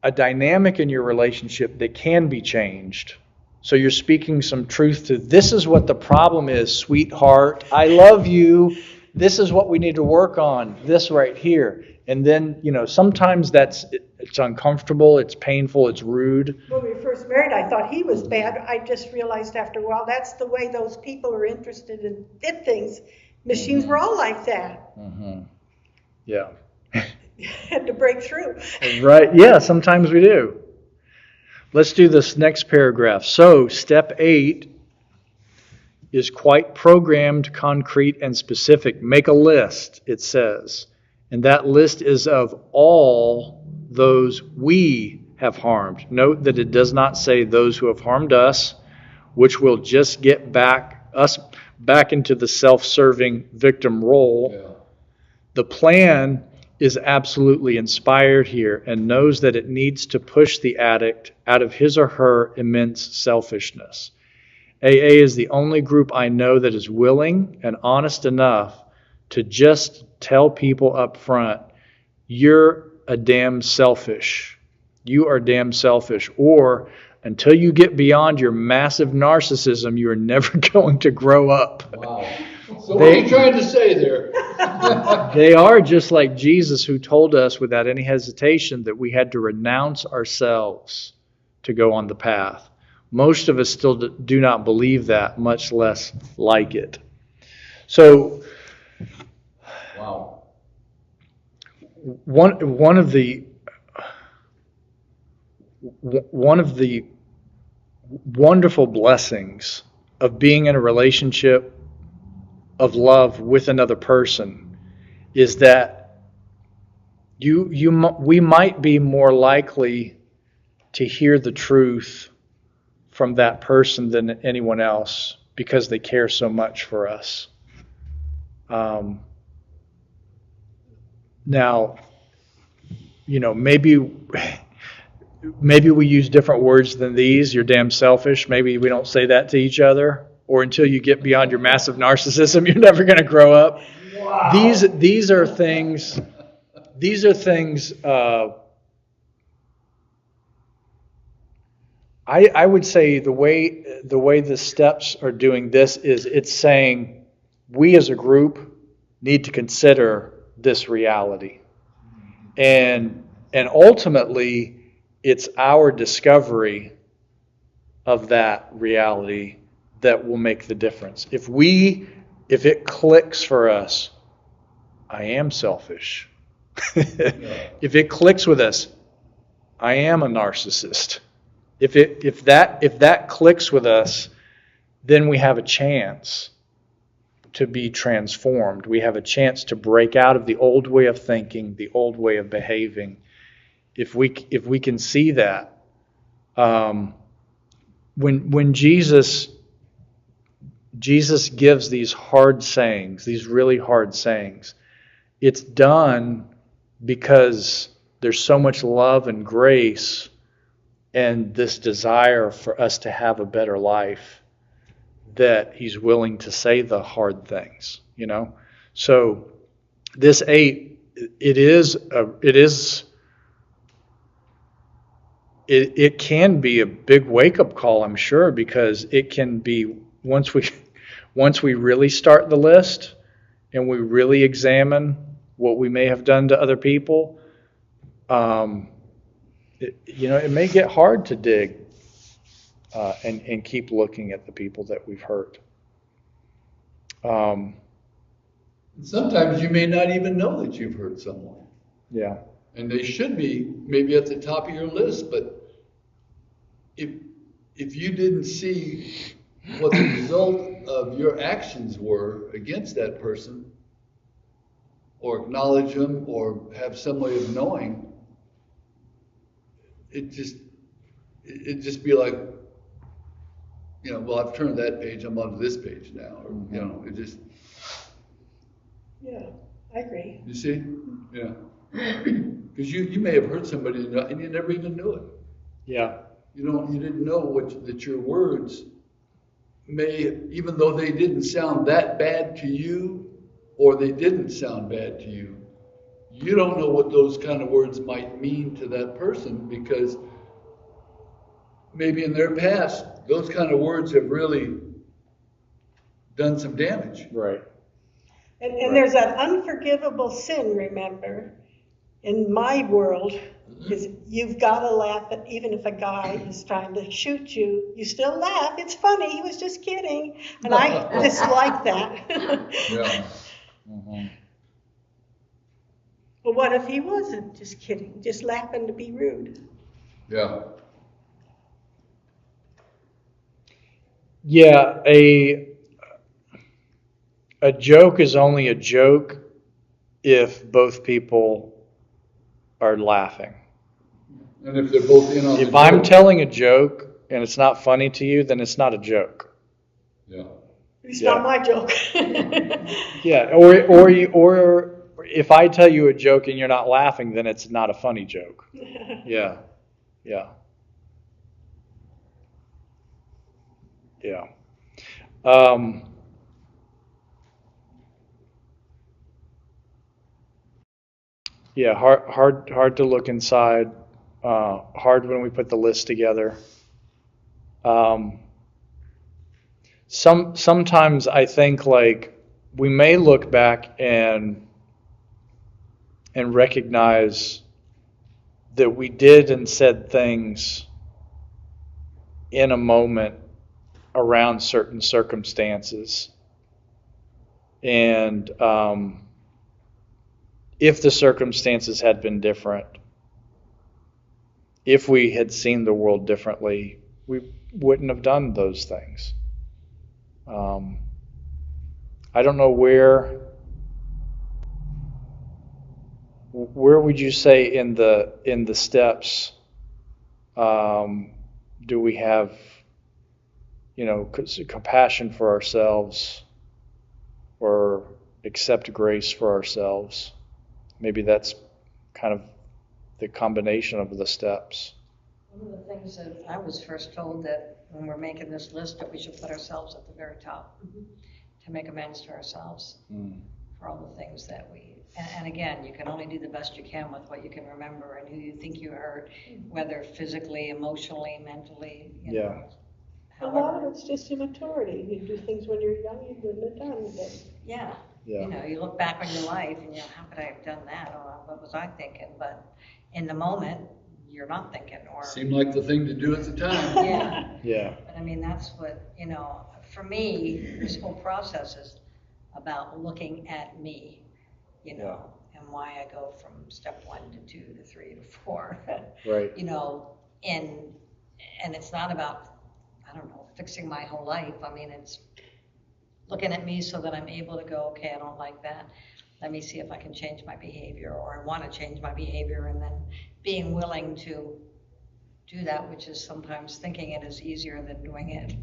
a dynamic in your relationship that can be changed. So you're speaking some truth to, this is what the problem is, sweetheart. I love you. This is what we need to work on, this right here. And then, sometimes it's uncomfortable, it's painful, it's rude. When we were first married, I thought he was bad. I just realized after a while, that's the way those people are interested in things. Machines were all like that. Mm-hmm. Yeah. Had to break through. Right. Yeah, sometimes we do. Let's do this next paragraph. So, step 8 is quite programmed, concrete, and specific. Make a list, it says. And that list is of all those we have harmed. Note that it does not say those who have harmed us, which will just get back us. back into the self-serving victim role. Yeah. The plan is absolutely inspired here and knows that it needs to push the addict out of his or her immense selfishness. AA is the only group I know that is willing and honest enough to just tell people up front, you're a damn selfish. You are damn selfish. Or until you get beyond your massive narcissism, you are never going to grow up. Wow. So what are you trying to say there? They are just like Jesus, who told us without any hesitation that we had to renounce ourselves to go on the path. Most of us still do not believe that, much less like it. So, Wow. one of the wonderful blessings of being in a relationship of love with another person is that we might be more likely to hear the truth from that person than anyone else because they care so much for us. Now, maybe we use different words than these. You're damn selfish. Maybe we don't say that to each other. Or until you get beyond your massive narcissism, you're never going to grow up. Wow. These are things. These are things. I would say the way the steps are doing this is it's saying we as a group need to consider this reality, and ultimately it's our discovery of that reality that will make the difference. If it clicks for us, I am selfish. If it clicks with us, I am a narcissist. If that clicks with us, then we have a chance to be transformed. We have a chance to break out of the old way of thinking, the old way of behaving. If we can see that, when Jesus gives these hard sayings, these really hard sayings, it's done because there's so much love and grace and this desire for us to have a better life that he's willing to say the hard things, So this 8, it can be a big wake-up call, I'm sure, because it can be once we really start the list and we really examine what we may have done to other people, it may get hard to dig and keep looking at the people that we've hurt. Sometimes you may not even know that you've hurt someone. Yeah. And they should be maybe at the top of your list, but if you didn't see what the result of your actions were against that person, or acknowledge them, or have some way of knowing, it'd just be like, well, I've turned that page, I'm on to this page now, or, it just. Yeah, I agree. You see? Yeah. Because you may have hurt somebody and you never even knew it. Yeah. You didn't know that your words may, even though they didn't sound that bad to you, or they didn't sound bad to you, you don't know what those kind of words might mean to that person, because maybe in their past, those kind of words have really done some damage. Right. And there's that unforgivable sin, remember, in my world, is you've got to laugh at, even if a guy is trying to shoot you, you still laugh. It's funny, he was just kidding. And I dislike that. Yeah. Mm-hmm. But what if he wasn't just kidding, just laughing to be rude? Yeah. Yeah, a joke is only a joke if both people are laughing. And if they're both in on If the I'm joke. telling a joke and it's not funny to you, then it's not a joke. Yeah. It's Yeah. not my joke. Yeah, or if I tell you a joke and you're not laughing, then it's not a funny joke. Yeah, yeah, yeah. Um, yeah, hard to look inside. Hard when we put the list together. Um, sometimes I think like we may look back and recognize that we did and said things in a moment around certain circumstances. And if the circumstances had been different, if we had seen the world differently, we wouldn't have done those things. I don't know where would you say in the steps do we have compassion for ourselves or accept grace for ourselves? Maybe that's kind of the combination of the steps. One of the things that I was first told that when we're making this list that we should put ourselves at the very top to make amends to ourselves for all the things that and again, you can only do the best you can with what you can remember and who you think you hurt, whether physically, emotionally, mentally, you know. A lot of it's just immaturity. You do things when you're young you wouldn't have done them. Yeah. Yeah. You know, you look back on your life and how could I have done that, or what was I thinking? But in the moment, you're not thinking, or Seemed like the thing to do at the time. yeah. Yeah. But I mean, that's what, for me, this whole process is about looking at me, and why I go from step 1 to 2 to 3 to 4. Right. And it's not about, I don't know, fixing my whole life. I mean, it's looking at me so that I'm able to go, okay, I don't like that. Let me see if I can change my behavior, or I want to change my behavior, and then being willing to do that, which is sometimes thinking it is easier than doing it,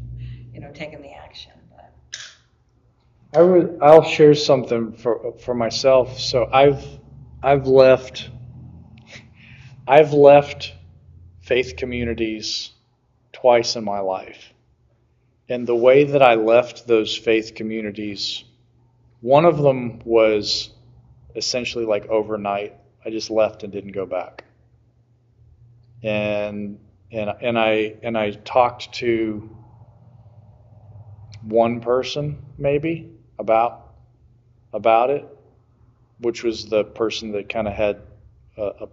taking the action. But I'll share something for myself. So I've left faith communities twice in my life. And the way that I left those faith communities, one of them was essentially like overnight. I just left and didn't go back. And I talked to one person maybe about it, which was the person that kind of had a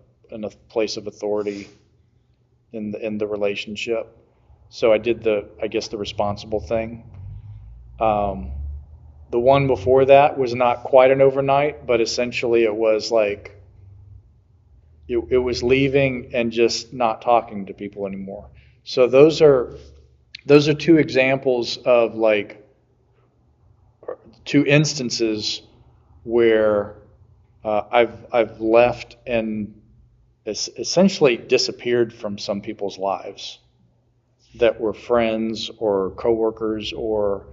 place of authority in the relationship. So I did the responsible thing. The one before that was not quite an overnight, but essentially it was like it was leaving and just not talking to people anymore. So those are two examples of like two instances where I've left and essentially disappeared from some people's lives that were friends or coworkers or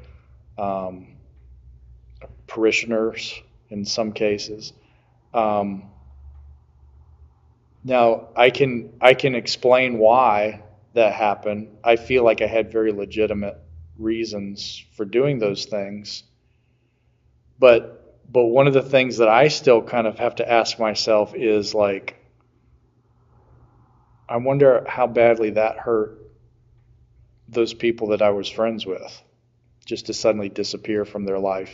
parishioners in some cases. Now I can explain why that happened. I feel like I had very legitimate reasons for doing those things. But one of the things that I still kind of have to ask myself is like, I wonder how badly that hurt those people that I was friends with, just to suddenly disappear from their life,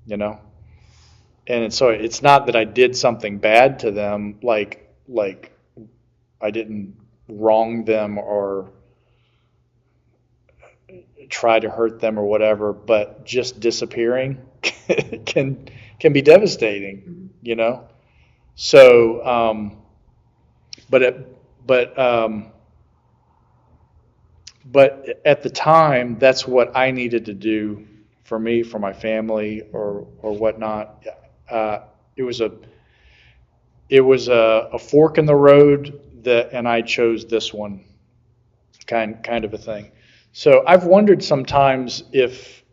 And so it's not that I did something bad to them, like I didn't wrong them or try to hurt them or whatever, but just disappearing can be devastating, So, but at the time, that's what I needed to do for me, for my family, or whatnot. It was a fork in the road and I chose this one, kind of a thing. So I've wondered sometimes if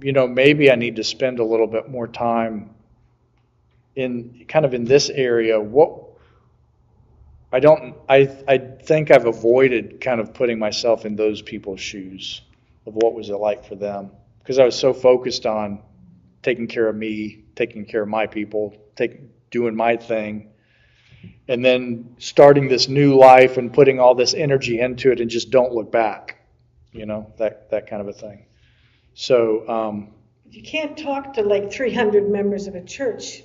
maybe I need to spend a little bit more time in this area. I think I've avoided kind of putting myself in those people's shoes of what was it like for them, because I was so focused on taking care of me, taking care of my people, doing my thing, and then starting this new life and putting all this energy into it and just don't look back, that kind of a thing. So, You can't talk to like 300 members of a church.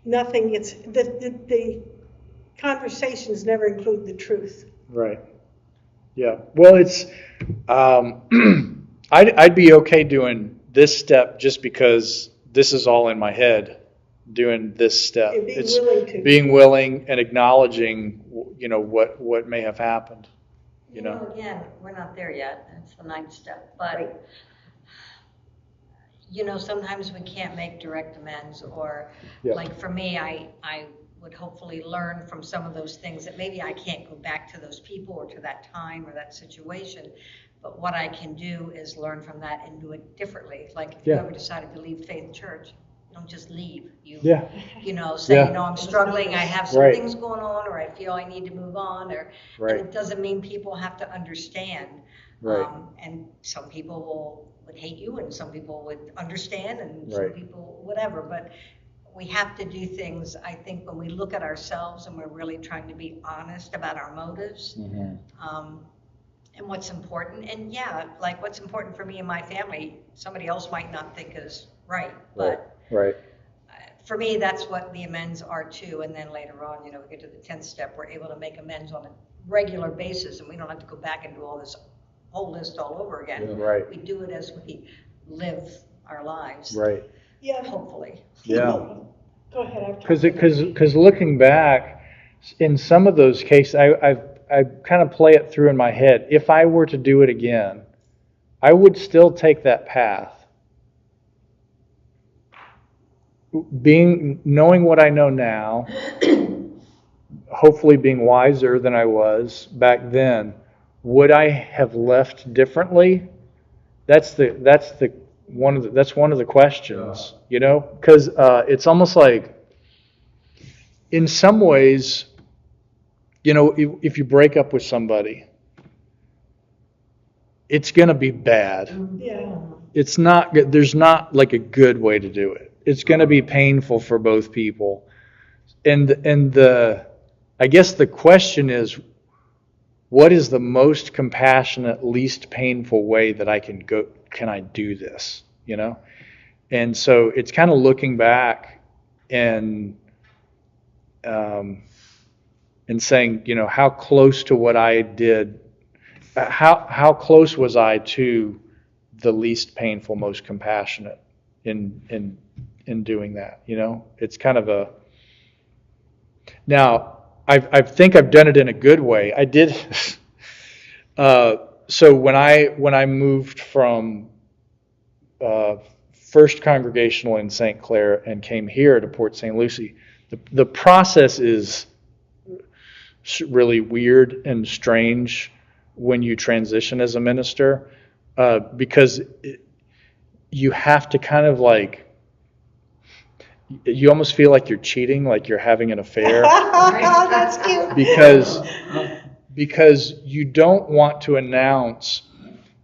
Nothing, the conversations never include the truth. right. Yeah. Well, it's, I'd be okay doing this step just because this is all in my head, doing this step. And being It's willing to. being willing and acknowledging, what may have happened, Again, we're not there yet. It's the 9th step, but Right. sometimes we can't make direct amends, or Yeah. like for me, I would hopefully learn from some of those things that maybe I can't go back to those people or to that time or that situation. But what I can do is learn from that and do it differently. Like if you Yeah. ever decided to leave Faith Church, don't just leave. You, Yeah. Say, Yeah. I'm struggling, I have some Right. things going on, or I feel I need to move on, Right. and it doesn't mean people have to understand. Right. And some people would hate you, and some people would understand, and Right. some people whatever. But we have to do things, I think, when we look at ourselves and we're really trying to be honest about our motives. And what's important. And yeah, like what's important for me and my family, somebody else might not think is right. But Right. for me, that's what the amends are too. And then later on, we get to the 10th step, we're able to make amends on a regular basis, and we don't have to go back and do all this whole list all over again. Yeah. Right. We do it as we live our lives, Right. Yeah. hopefully. Yeah. Go ahead. Because looking back, in some of those cases, I kind of play it through in my head. If I were to do it again, I would still take that path. Knowing what I know now, hopefully being wiser than I was back then, would I have left differently? That's one of the questions, because it's almost like, in some ways, if you break up with somebody, it's going to be bad. Yeah. It's not good. There's not like a good way to do it. It's going to be painful for both people. And I guess the question is, what is the most compassionate, least painful way that I can I do this, And so it's kind of looking back and saying, how close to what I did, how close was I to the least painful, most compassionate in doing that, It's kind of now I think I've done it in a good way. I did. So when I moved from First Congregational in St. Clair and came here to Port St. Lucie, the process is really weird and strange when you transition as a minister, because you have to kind of you almost feel like you're cheating, like you're having an affair. That's cute. Because you don't want to announce,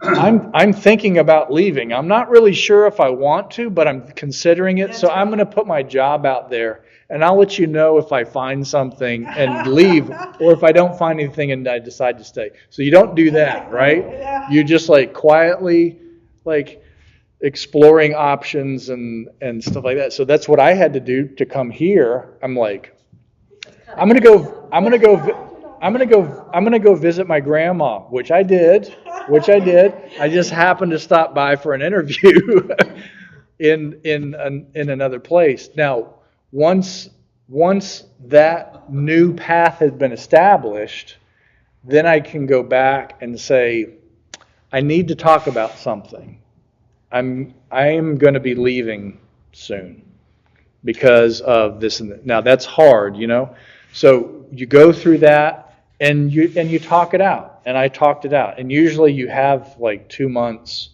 I'm thinking about leaving. I'm not really sure if I want to, but I'm considering it. So I'm going to put my job out there, and I'll let you know if I find something and leave, or if I don't find anything and I decide to stay. So you don't do that, right? Yeah. You just quietly exploring options and stuff like that. So that's what I had to do to come here. I'm like, I'm gonna go visit my grandma, which I did. I just happened to stop by for an interview in another place. Now, once that new path had been established, then I can go back and say, I need to talk about something. I am going to be leaving soon because of this and that. Now that's hard, So you go through that and you talk it out. And I talked it out. And usually you have 2 months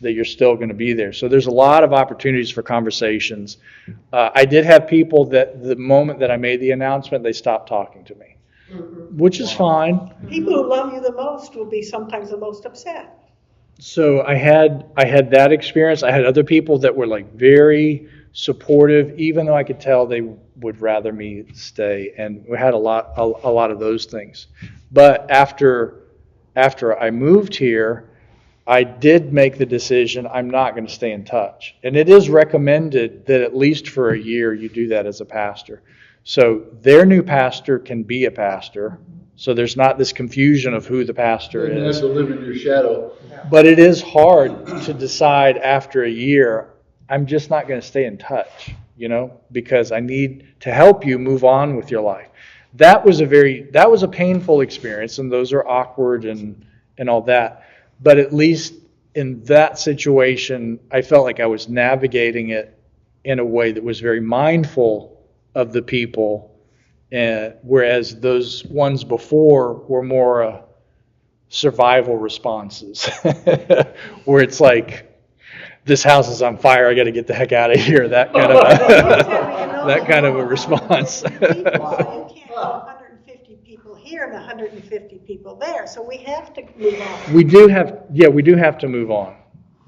that you're still going to be there. So there's a lot of opportunities for conversations. I did have people that the moment that I made the announcement, they stopped talking to me, which is fine. People who love you the most will be sometimes the most upset. So I had that experience. I had other people that were like very supportive, even though I could tell they would rather me stay. And we had a lot of those things. But after I moved here, I did make the decision I'm not going to stay in touch. And it is recommended that at least for a year you do that as a pastor. So their new pastor can be a pastor. So there's not this confusion of who the pastor You have is. to live in your shadow. But it is hard to decide after a year, I'm just not going to stay in touch, because I need to help you move on with your life. That was a painful experience, and those are awkward and all that. But at least in that situation, I felt like I was navigating it in a way that was very mindful of the people, whereas those ones before were more survival responses, where it's like, this house is on fire, I got to get the heck out of here. That kind of a response. You can't have 150 people here and 150 people there, so we have to move on. We do have to move on.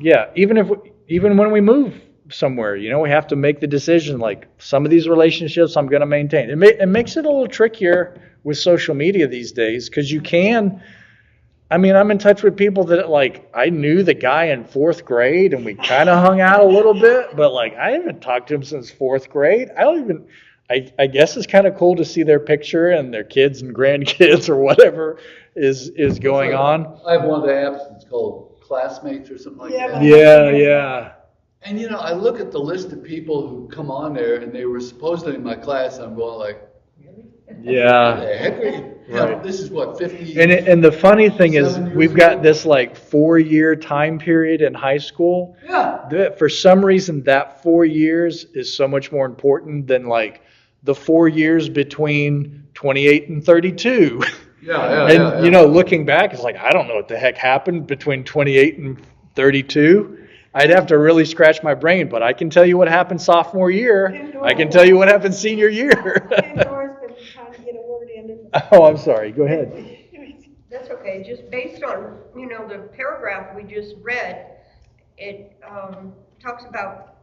Yeah, even when we move somewhere, we have to make the decision, like, some of these relationships I'm going to maintain. It makes it a little trickier with social media these days, because I'm in touch with people that, like, I knew the guy in 4th grade and we kind of hung out a little bit, but, like, I haven't talked to him since 4th grade. I guess it's kind of cool to see their picture and their kids and grandkids or whatever is going on. I have one of the apps, it's called Classmates or something like that. Yeah. And I look at the list of people who come on there, and they were supposedly in my class, and I'm going like, Yeah. the heck are you? Right. This is what, 50? And the funny thing is, 7 years we've got ago? this like 4-year time period in high school. Yeah. That for some reason, that 4 years is so much more important than like the 4 years between 28 and 32. Yeah. And looking back, it's like, I don't know what the heck happened between 28 and 32. I'd have to really scratch my brain, but I can tell you what happened sophomore year. I can tell you what happened senior year. Pandora's been trying to get a word in. Oh, I'm sorry. Go ahead. That's okay, just based on, the paragraph we just read, it talks about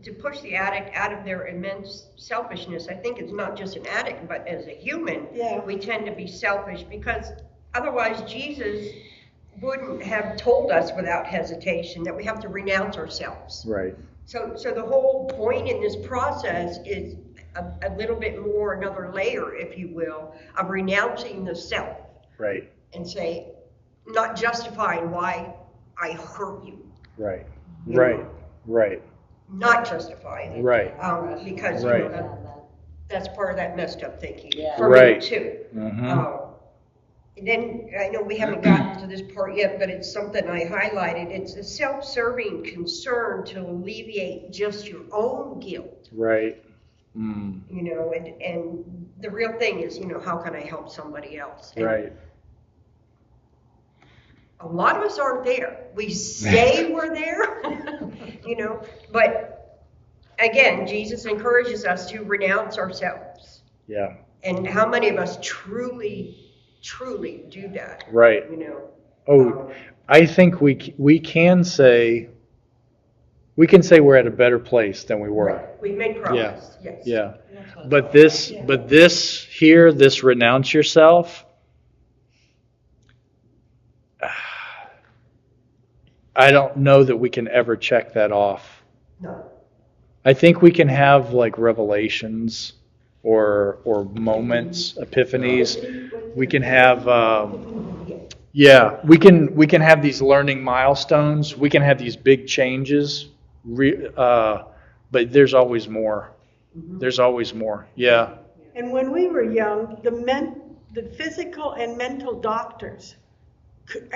to push the addict out of their immense selfishness. I think it's not just an addict, but as a human, we tend to be selfish, because otherwise Jesus wouldn't have told us without hesitation that we have to renounce ourselves. Right. So the whole point in this process is a little bit more, another layer, if you will, of renouncing the self. Right. And say, not justifying why I hurt you. Right. You know? Right. Not justifying it. Right. Because Right. That's part of that messed up thinking. Yeah. For Right. me too. Mm-hmm. And then, I know we haven't gotten to this part yet, but it's something I highlighted. It's a self-serving concern to alleviate just your own guilt. Right. And the real thing is, how can I help somebody else? And Right. a lot of us aren't there. We say we're there, but again, Jesus encourages us to renounce ourselves. Yeah. And how many of us truly do that? Right. Oh, I think we can say we're at a better place than we were. Right. We've made progress. Yes. Yeah. But this renounce yourself, I don't know that we can ever check that off. No. I think we can have like revelations or moments, epiphanies. We can have we can have these learning milestones. We can have these big changes. But there's always more. There's always more. Yeah. And when we were young, the physical and mental doctors,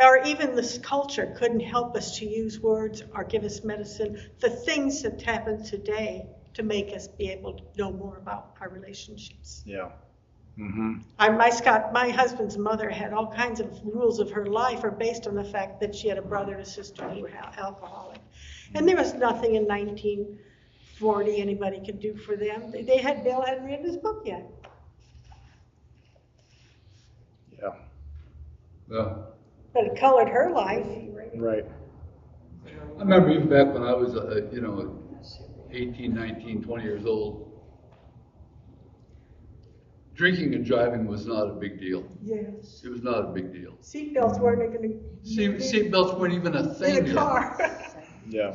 or even this culture, couldn't help us to use words or give us medicine. The things that happen today to make us be able to know more about our relationships. Yeah. My husband's mother had all kinds of rules of her life are based on the fact that she had a brother and a sister who were alcoholic. And there was nothing in 1940 anybody could do for them. Bill hadn't written his book yet. Yeah, Yeah. But it colored her life. right. I remember even back when I was, 18, 19, 20 years old, drinking and driving was not a big deal. Yes. It was not a big deal. Seatbelts weren't even Seatbelts weren't even a thing in a yet. car. Yeah.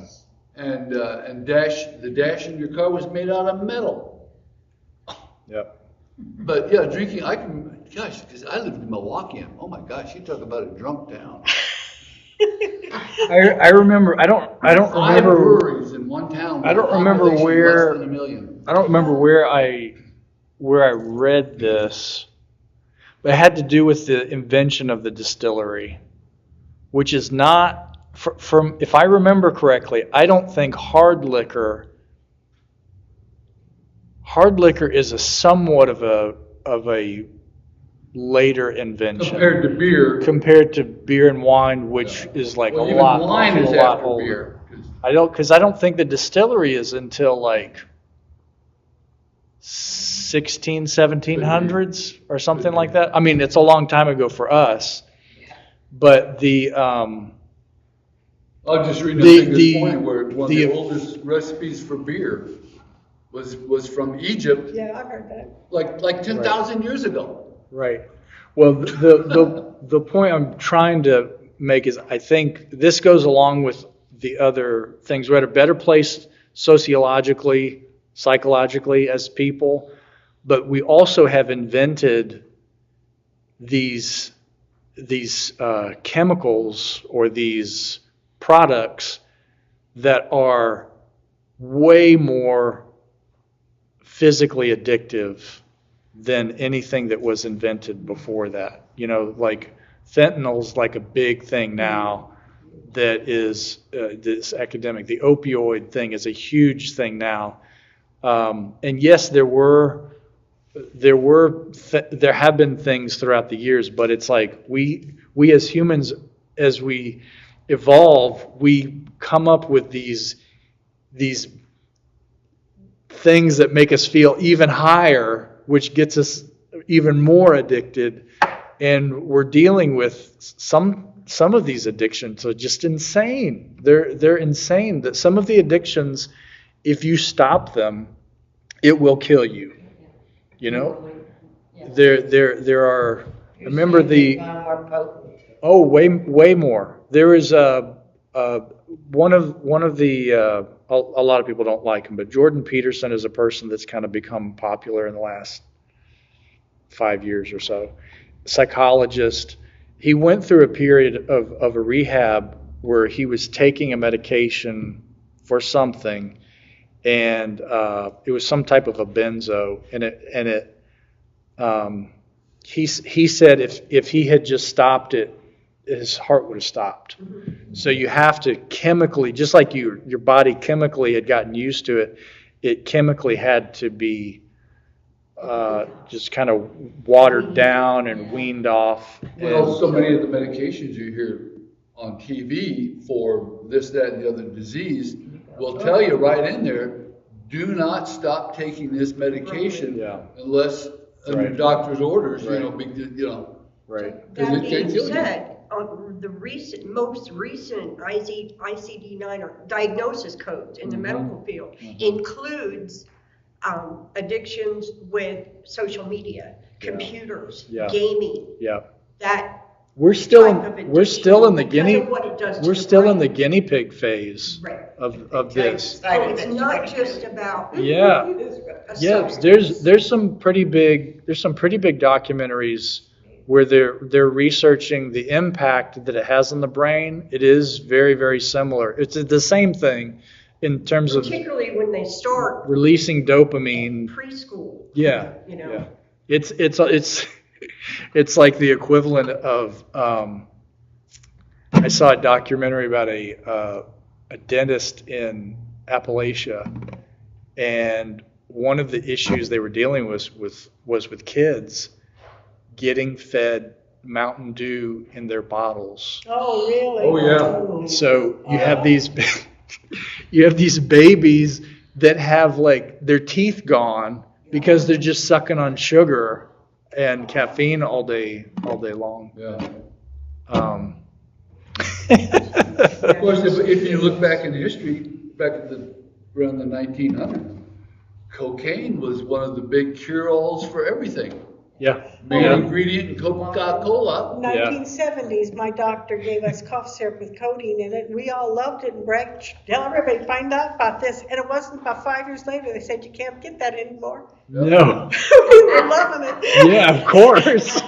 And the dash in your car was made out of metal. Yep. But yeah, drinking, because I lived in Milwaukee, and oh my gosh, you talk about a drunk town. I remember. I don't Five remember. breweries in one town. I don't with a remember population where- less than 1 million. I don't remember where I read this, but it had to do with the invention of the distillery, which is not from. If I remember correctly, I don't think hard liquor. Hard liquor is a somewhat of a later invention Compared to beer. to beer and wine, which is like Well, a even lot wine is after older. beer. 'Cause Because I don't think the distillery is until like 1700s or something like that. I mean, it's a long time ago for us, but the I was just reading a The- thing the- this morning where one of the- the oldest recipes for beer was from Egypt, Yeah, I heard that. like 10,000 years ago. right. Well, the point I'm trying to make is I think this goes along with the other things. We're at a better place sociologically, psychologically as people, but we also have invented these chemicals or these products that are way more physically addictive than anything that was invented before that. Like fentanyl's like a big thing now that is this epidemic. The opioid thing is a huge thing now. And yes, there have been things throughout the years, but it's like we as humans, as we evolve, we come up with these things that make us feel even higher, which gets us even more addicted. And we're dealing with some of these addictions are just insane. They're insane. That some of the addictions, if you stop them, it will kill you. There are. Remember More potent. Oh, way more. There is one of the a lot of people don't like him, but Jordan Peterson is a person that's kind of become popular in the last 5 years or so. Psychologist. He went through a period of a rehab where he was taking a medication for something, and it was some type of a benzo, he said if he had just stopped it, his heart would have stopped. So you have to chemically, just like your body chemically had gotten used to it, it chemically had to be just kind of watered down and weaned off. Well, so many of the medications you hear on TV for this, that, and the other disease will tell you right in there, do not stop taking this medication Yeah. unless under Right. doctor's orders, Right. Right. Because That it can being kill you. said, on the most recent ICD-9 or diagnosis codes in the medical field includes addictions with social media, computers, Yeah. gaming, Yeah. that We're still type of in addiction the because of what it does to we're the still in the brain. guinea pig phase Right. of this. So it's not just about Yeah. a Yeah, substance. there's some pretty big documentaries where they're researching the impact that it has on the brain. It is very, very similar. It's the same thing in terms of Particularly when they start releasing dopamine. preschool. Yeah. You know. Yeah. It's like the equivalent of I saw a documentary about a dentist in Appalachia, and one of the issues they were dealing with was with kids getting fed Mountain Dew in their bottles. Oh, really? Oh, yeah. So you have these you have these babies that have like their teeth gone because they're just sucking on sugar and caffeine all day long. Yeah. Of Of course, if you look back in history, back at around the 1900s, cocaine was one of the big cure-alls for everything. Yeah. Main Yeah. ingredient in Coca-Cola. 1970s, my doctor gave us cough syrup with codeine in it, and we all loved it and bragged, tell everybody, find out about this. And it wasn't about 5 years later, they said, you can't get that anymore. No. We were loving it. Yeah, of course.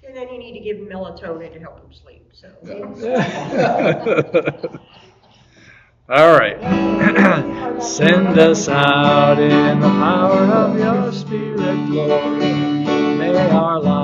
And then you need to give them melatonin to help them sleep, so. All right. Send us out in the power of your Spirit, Lord. May our lives